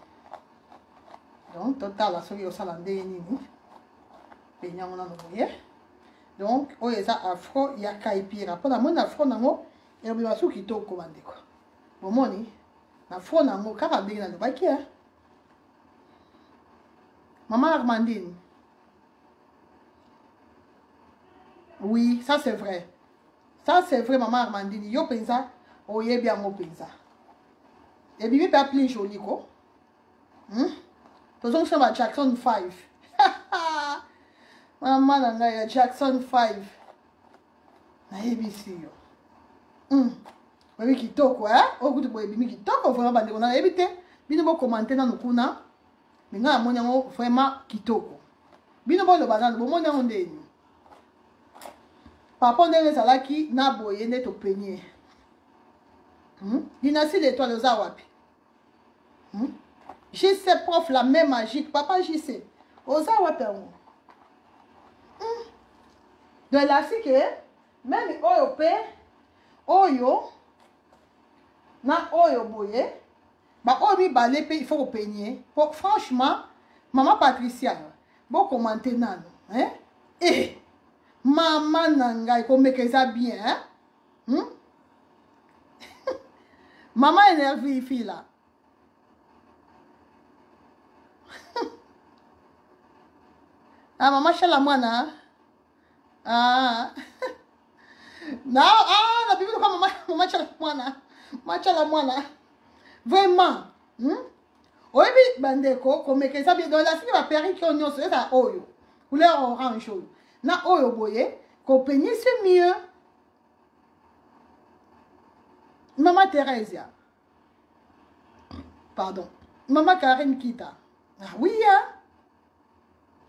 donc total là ce qui au ça landé ni peigna on a voyé. Donc, oh, ça afro, il y a kaipira. Pour la mon afro, nango, il y a un qui to commandé quoi. Bon, moni, afro, nango, carabé, dans le baquet, hein. Maman Armandine. Oui, ça c'est vrai. Ça c'est vrai, maman Armandine. Yo pensa, oh, yé bien, mo pensa. Et bien, pas plus joli, quoi. Faisons ça à Jackson 5. Maman nanga Jackson 5 na ABC yo babi kitoko okuti boye bimi kitoko vraiment bande kona ebite bino bo commenter na nukuna minga amoni ngo vraiment kitoko bino bo lo bazana bo moni ngo ndeni papa ndenge salaki na boye ne to peigner dinasi l'étoile za wapi JC prof la même magique papa JC oza wapi ngo. De là, c'est que même oyo na oyo boye ba obi balé il faut peigner. Franchement, maman Patricia, bon commenter nano, hein? Maman nanga il faut mettre ça bien, hein? Maman énervé, fille là. Ah, maman chala mwana. Ah. Non, ah, la Bible quoi maman chala mwana. Maman chala mwana. Vraiment. Oui, bandeko, comme que ça bien dans la fille va périr qui on c'est ça oyo. Couleur orange. Na oyo boye, qu'on peigne c'est mieux. Maman Thérèse. Pardon. Maman Karine Kita. Ah oui, hein.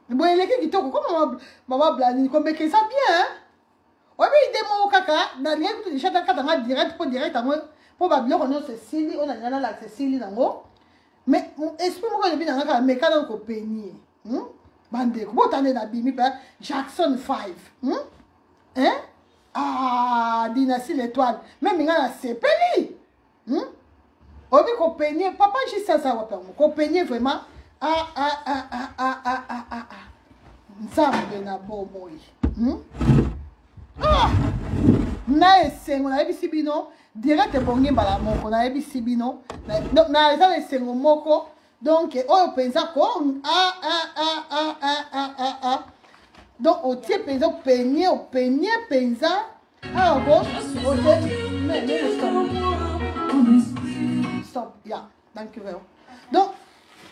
Bon, il est qui toko comme maman Blani, comme que ça bien, hein. Oui, mais il démo kaka, dans les coups de chat dans direct pour babilo on a Cécile, on a la Cécile nango. Mais esprit moi le bien dans mais quand on peigner. Bande, comment t'en es d'abimi par Jackson 5. Hein? Ah, Dynastie l'étoile. Même il y a la CPI. Obi qu'on peigne, papa j'ai ça va faire. Qu'on peigne vraiment. Ça me donne bon boy. Na esengo na yebi sibino direct bongi mbala moko na yebi sibino na eza esengo moko donc oyo penza ko donc au tie penza peigner penza ah bon stop ya thank you very much donc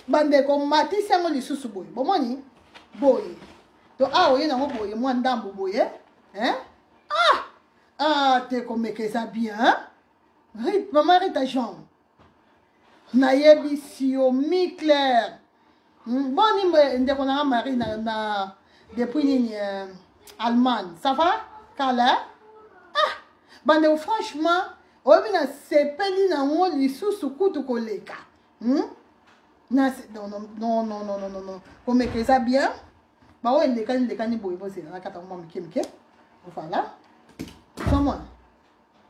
bande ko mati sango lisusu boy bomoni boy donc ah oye na mo boy mo ndambo boy hein ah t'es comme que ça bien maman Rita Jean na yebi si o mi clair bon ni ndeko na Marie na depuis ni Allemagne ça va Kala bande franchement obi na sepeli na ngo lisusu kutu koleka na non comme que ça bien ba o ndeka ni boy bosse na kata mo mike voilà comment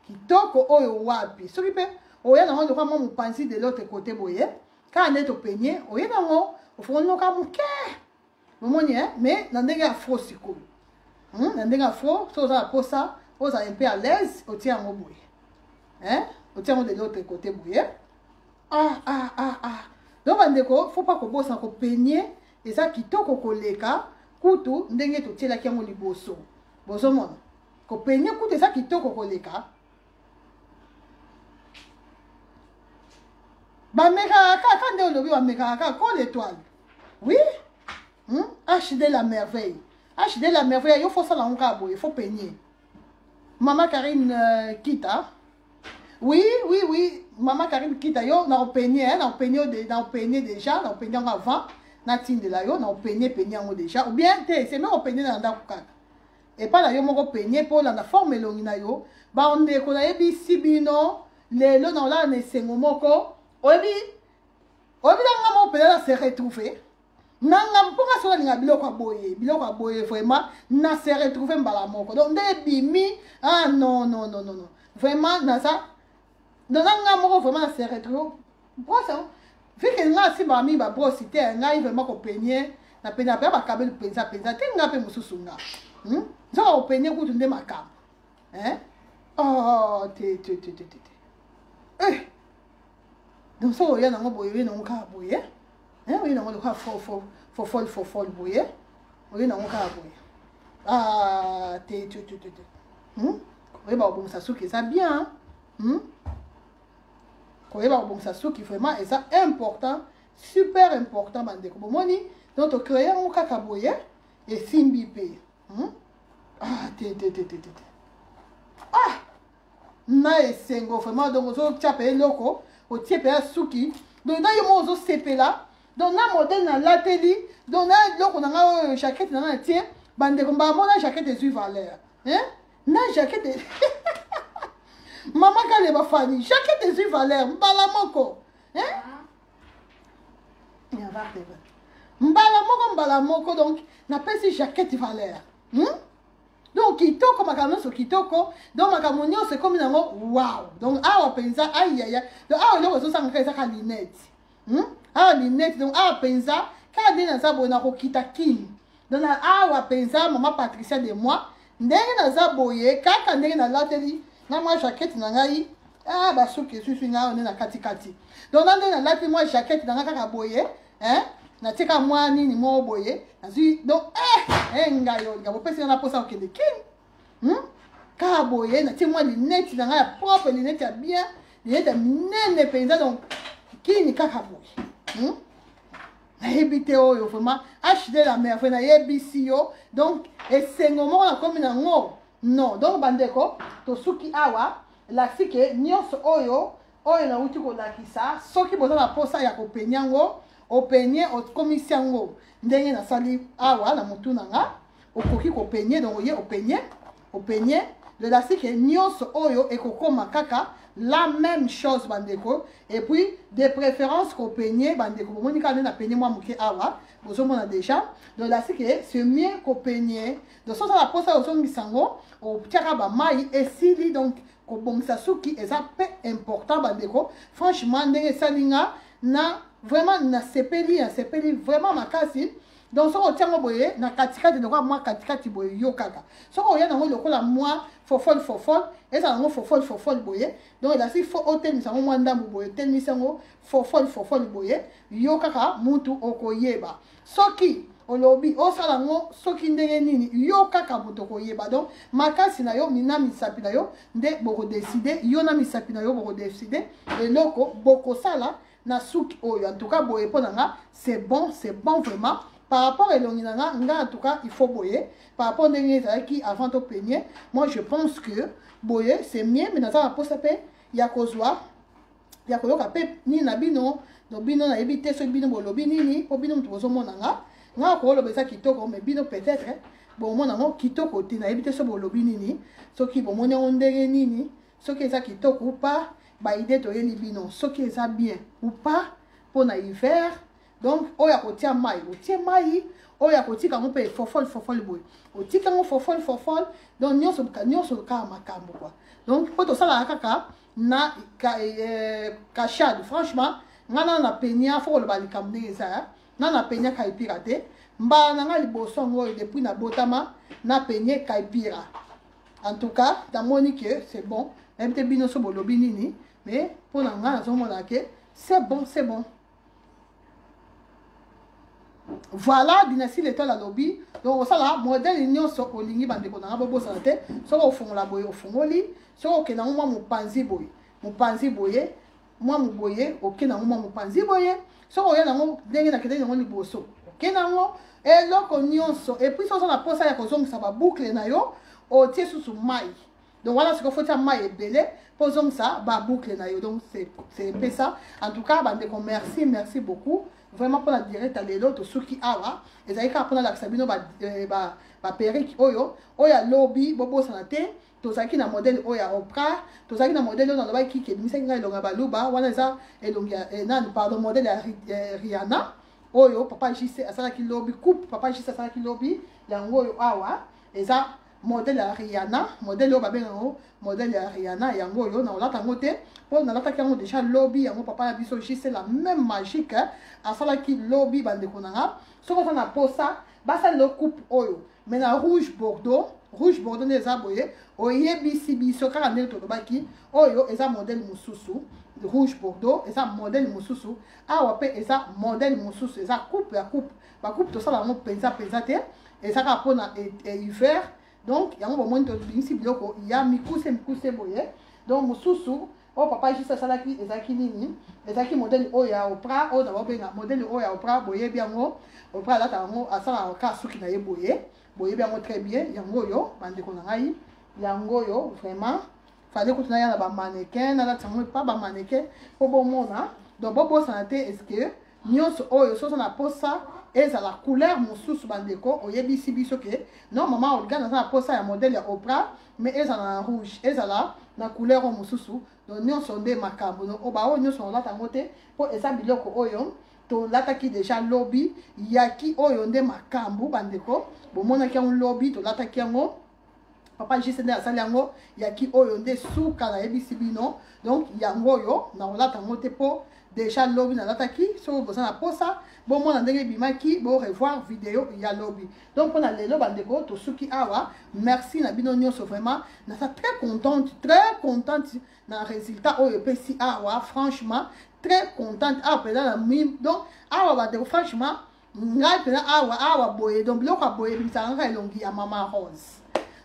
kitoko oyo wapi soki pe oya na ngo kwa mo pansi de l'autre côté boye quand on est au peigner oya na ngo ofono ka muke momoni mais na ndenge afro siko na ndenge afro so za posa oza un peu à l'aise o tia ngo boye o tia ngo de l'autre côté boye donc bandeko faut pas ko bossa ko peigner et ça kitoko koleka kutu ndenge to tiela ki ngo liboso bozo mona ko peigner kutu ça kitoko koleka ba meka ka nde olobi wa meka ka ko l'étoile oui HD la merveille il faut ça la ngabo il faut peigner maman Karine Kita oui maman Karine Kita yo na peigner déjà na peigner avant na tinde la yo na peigner ngo déjà ou bien c'est même peigner na ndako kaka et pas la yo moko peigner pour la forme longi na yo ba onde ko na yebi sibino lelo na la ne sengo moko obi na ngamo pela se retrouver nanga mponga so na biloko boye vraiment na se retrouver mbala moko donc nde bimi non vraiment na ça donc nanga moko vraiment na se retrouver brosse vu que nga si ba mi ba brosse te nga vraiment ko peigner na peigner ba kabel penza te nga pe mususu nga ça va peigner ko tunde makam oh te donc ça oya na ngo boye na ngo ka boye oui na ngo ka fo boye oui na ngo ka boye te oui ba bon ça souki ça bien oui ba bon ça souki vraiment et ça important super important bandeko bomoni donc to créer ngo ka boye et simbi pe na esengo vraiment donc zo tchape loko o tiepe suki donc na yo mo zo sepe là donc na modèle na lateli donc na loko na nga jaquette na tie bande ko ba mona jaquette de valeur na jaquette maman kale ba fani jaquette de valeur mbala moko mbala moko donc na pesi jaquette valeur donc kitoko makano so kitoko donc makamonio c'est comme nango wow donc awa penza aïe donc awa loko so sanga eza ka lunette lunette donc awa penza ka dina za bona ko kitakini donc awa penza maman Patricia de moi ndenge na za boye kaka ndenge na lateli na ma jaquette na ngai Ah, bah, ce que je suis là, on est dans Kati Kati. Donc, dans la latte, moi, jaquette, dans la cacaboye, hein, na tika moi, ni moi, boye, donc, ngayo, vous pouvez se poser au Québec. Cacaboye, na tika moi, les lunettes, dans la propre lunettes, bien, les lunettes, nene, paysan, donc, qui ni cacaboye. Na habité, vraiment, acheter la mer, na yebisi yo, donc, et c'est un moment comme un non, donc, bandeko, to suki awa, la sike nyonso oyo na uti ko lakisa soki boza na posa ya kopenya ngo openye okomisi yango ndenge na sali awa na mutu nanga okoki kopenye donc oye openye de la sike nyonso oyo ekokoma kaka la même chose bandeko et puis de préférence kopenye bandeko bomoni kana na penye moi muke awa bozomona déjà de la sike c'est mieux kopenye de sosa la posa ozongisa ngo otiaka ba mai esili donc kobongisa suki eza pe important bandeko franchement ndenge salinga na vraiment na sepeli vraiment makasi donc soko tiango boye na katikati de moi katikati boye yo kaka soko oya nango lokola moi fofol eza nango fofol boye donc la si faut hotel misango moi ndambu boye tel misango fofol boye yo kaka mutu okoyeba soki olobi osala ngo soki ndenge nini yo kaka moto koyeba donc makasi na yo mina misapi na yo nde boko décider yo na misapi na yo boko décider eloko boko sala na suki oyo en tout cas boye ponanga c'est bon vraiment par rapport à l'onginanga nga en tout cas il faut boyer par rapport ndenge qui avant to peigner moi je pense que boyer c'est mieux mais dans la poste pe ya kozwa ya koyoka pe ni na bino no bino na ebite so bino bolobi nini po bino mtu ozomonanga nga ko lo besa kitoko mais bino peut-être bon mona ngo kitoko tina ebite so bolobi nini soki bo mona ondenge nini soki eza kitoko ou pas ba idée to yeli bino soki eza bien ou pas pour na hiver donc oya kotia mai otie mai oya kotika ngo pe fofol boy otika ngo fofol donc nyonso ka makambo quoi donc po to sala kaka na kachade franchement ngana na penya fo lo bali kamne eza na penya kai pirate mba na nga liboso ngo depuis na botama na penye kaipira en tout cas dans monique c'est bon même te bino so bolobi nini mais pour na nga zo mona ke c'est bon voilà dynastie l'étoile à lobby donc ça là modèle union so olingi bande ko na bobo sa te so ko fungola boye ofungoli so ko ke na mo mupanzi boye moi mu boye ok na mo mupanzi boye so ko ya na mo ndenge na kete ngo liboso ok na ngo eloko nyonso et puis ça na posa ya kozongisa ba boucle na yo o tie susu mai donc voilà ce qu'il faut faire mai ebele posongisa ba boucle na yo donc c'est peu ça en tout cas bande ko merci beaucoup vraiment pour la direct à l'autre suki awa ezalika pour la sabino ba perruque oyo lobby bobo sanate tozaki na modèle oya Oprah tozaki na modèle na loba ki misenga elonga baluba wana eza elonga nan pardon modèle ya Rihanna oyo papa JC asalaki lobby coupe papa JC asalaki lobby yango oyo awa eza modèle ya Rihanna modèle oyo babenga modèle ya Rihanna yango oyo na olata ngo te po na lata kango déjà lobby yango papa ya biso JC la même magique asalaki lobby bandeko nanga soko na posa basa le coupe oyo mais na rouge bordeaux neza boye oyebisi biso kaka ndenge tolobaki oyo eza modèle mususu rouge bordeaux eza modèle mususu awa pe eza modèle mususu eza coupe ba coupe tosala yango penza te eza kaka mpona hiver donc yango bomoni tobingisi biloko ya mikuse boye donc mususu o papa juste asalaki ezalaki nini ezalaki modèle oyo ya Oprah oyo na babenga modèle oyo ya Oprah boyebi yango Oprah alata yango asalaka ka suki na ye boyebi yango très bien yango oyo bandeko na ngai yango oyo vraiment fallait que tu n'ailles pas mannequin na la tango pas ba mannequin po bomona donc bobosana te est-ce que nyonso oyo so na posa eza la couleur mususu bandeko oyebisi biso ke non maman organe na posa ya modèle ya Oprah mais eza na rouge eza la na couleur mususu donc nyonso nde makambo no oba oyo nyonso la tango te po eza biloko oyo to lataki déjà lobby yaki oyo nde makambo bandeko bomona ki on lobby to lataki yango papa JC nde asali yango yaki oyo nde suka na yebisi bino donc yango oyo na olata yango te po déjà lobby na lataki so boza na posa bon moi na ndenge bimaki bon revoir vidéo ya lobby donc on a lelo bandeko to suki awa merci na bino nyonso vraiment na ça très contente na résultat oyo pesi awa franchement très contente après la mime donc awa bandeko franchement ngai pena awa boye donc biloko boye bisanga elongi ya mama Rose.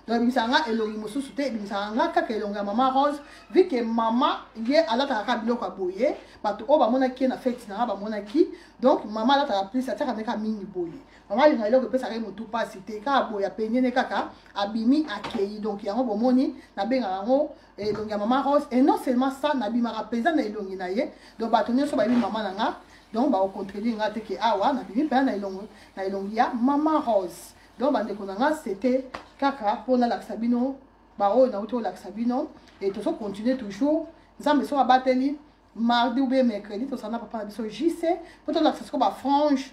Donc bisanga elongi mosusu te bisanga kaka elongi ya mama Rose vu que mama ye alata ka biloko boye bato o ba mona ki na fête na ba mona ki donc mama alata plus ataka neka mingi boye mama linga eloko pesa ka mutu pasi te ka boya penyene kaka abimi akei donc yango bomoni na benga yango elongi ya mama Rose et non seulement ça na bimaka pesa na elongi na ye donc bato nyonso ba bi mama nanga donc ba contredire ngate ke awa na bimi pe na elongi ya mama Rose. Donc bandeko nanga c'était kaka pour na laksabino ba o na auto laksabino et tout ça continue toujours nzambe so abateli mardi ou bien mercredi to sana papa na biso JC pour to laksako ba frange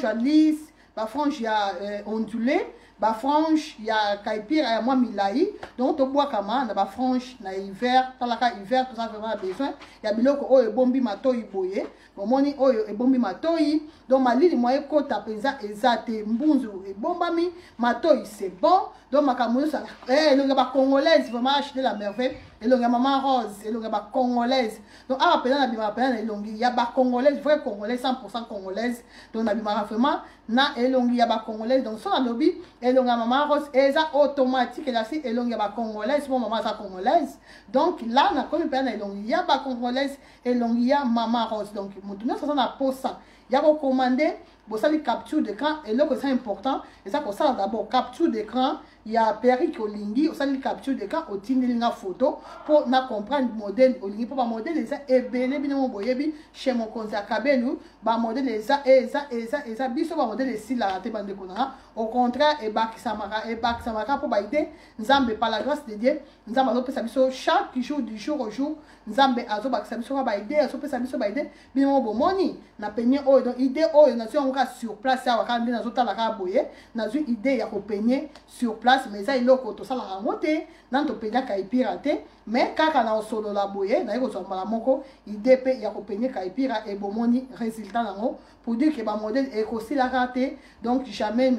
ya lisse ba frange ya ondulé ba frange ya kaipira ya moi milai donc to bois kama na ba frange na hiver talaka hiver tout ça vraiment besoin ya biloko oyo bombi matoi boye bomoni oyo ebombi matoi donc malili moye kota penza ezate mbunzu ebombami matoi c'est bon donc makamuyo ça elonga ba congolaise vraiment acheter la merveille elonga maman Rose elonga ba congolaise donc a appeler na bima appeler na elongi ya ba congolaise vrai congolaise 100% congolaise donc na bima vraiment na elongi ya ba congolaise donc so na lobby elonga maman Rose eza automatique la si elongi ya ba congolaise pour maman sa congolaise donc là na comme pe na elongi ya ba congolaise elongi ya maman Rose donc mutu na ça na posa ya ko commander bosali capture d'écran et là que c'est important et ça pour ça d'abord capture d'écran il y a Peric Olingi osali capture d'écran au tindeli na photo pour na comprendre modèle Olingi pour ba modèle les et belé bino boyebi chez mon konza kabelu ba modèle les eza biso ba modèle les la te bande kona au contraire et bak samara pour ba idée nzambe par la grâce de Dieu nzambe azo pesa biso chaque jour du jour au jour nzambe azo bak biso ba idée azo pesa biso ba idée bino bomoni na peigner oyo donc idée oyo na sur place ya wakandi na zota la ka boye na zu idée ya ko peigner sur place mais ça iloko to sala rangote nan to peigner kaipira te mais kaka na solo la boye na yeko zomba la moko idée pe ya ko peigner kaipira et bomoni résultat nango pour dire que ba modèle est aussi la raté donc jamais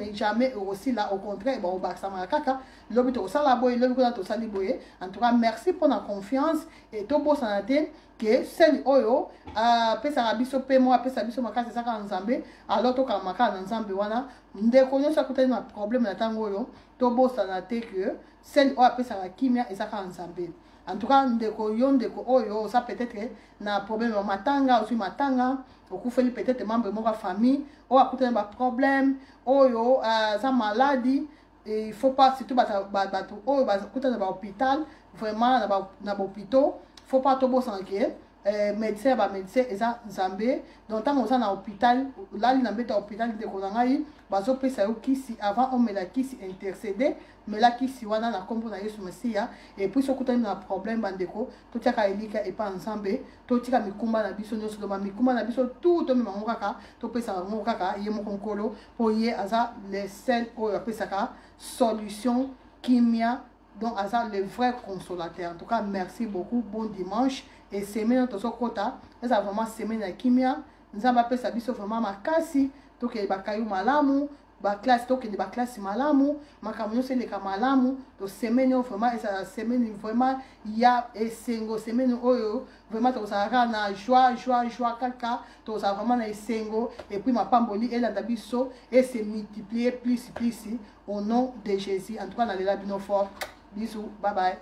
aussi là au contraire ba obaksa ma kaka lobi to sala boye lobi ko to sali boye en tout cas merci pour la confiance et to bo sanate que celle oyo pesa biso pe mo pesa biso makasi saka nzambe alors to kamaka na nzambe wana ndeko nyosa kutani na problème na tango oyo to bosa na te que celle oyo pesa la kimia esaka nzambe en tout cas ndeko oyo ça peut-être na problème matanga aussi matanga okufeli peut-être membre de ma famille ou akutana ba problème oyo za maladie et il faut pas surtout bato oyo bakutana ba hôpital vraiment na ba hôpital faut pas trop s'inquiéter médecin eza nzambe donc tant on na hôpital là li na mbeta hôpital de konangai bazo pesa yo kisi avant on met la kisi intercéder mais la kisi wana na kombo na Yesu Mesia et puis sokutani na problème bandeko to tiaka elika et pas nzambe to tika mikumba na biso nyonso doma mikumba na biso tout to mema ngaka to pesa ngo kaka ye mo konkolo po ye aza les sel o ya pesa ka solution kimia. Donc, ça le vrai consolateur. En tout cas, merci beaucoup. Bon dimanche. Et semaine notre kota. Nous avons vraiment semaine à Kimia. Nous avons appelé ça biso vraiment makasi. Donc, il y a bakayou malamu. Ba classe donc il y a classe malamu. Makamunyo c'est les kamalamu. Donc, semaine vraiment et ça semaine vraiment il y a et sengo semaine oyo vraiment to ça na joie kaka to ça vraiment na sengo et puis ma pamboli et la dabiso et c'est multiplié plus au nom de Jésus. En tout cas, on a là bino fort. Bisous, bye bye.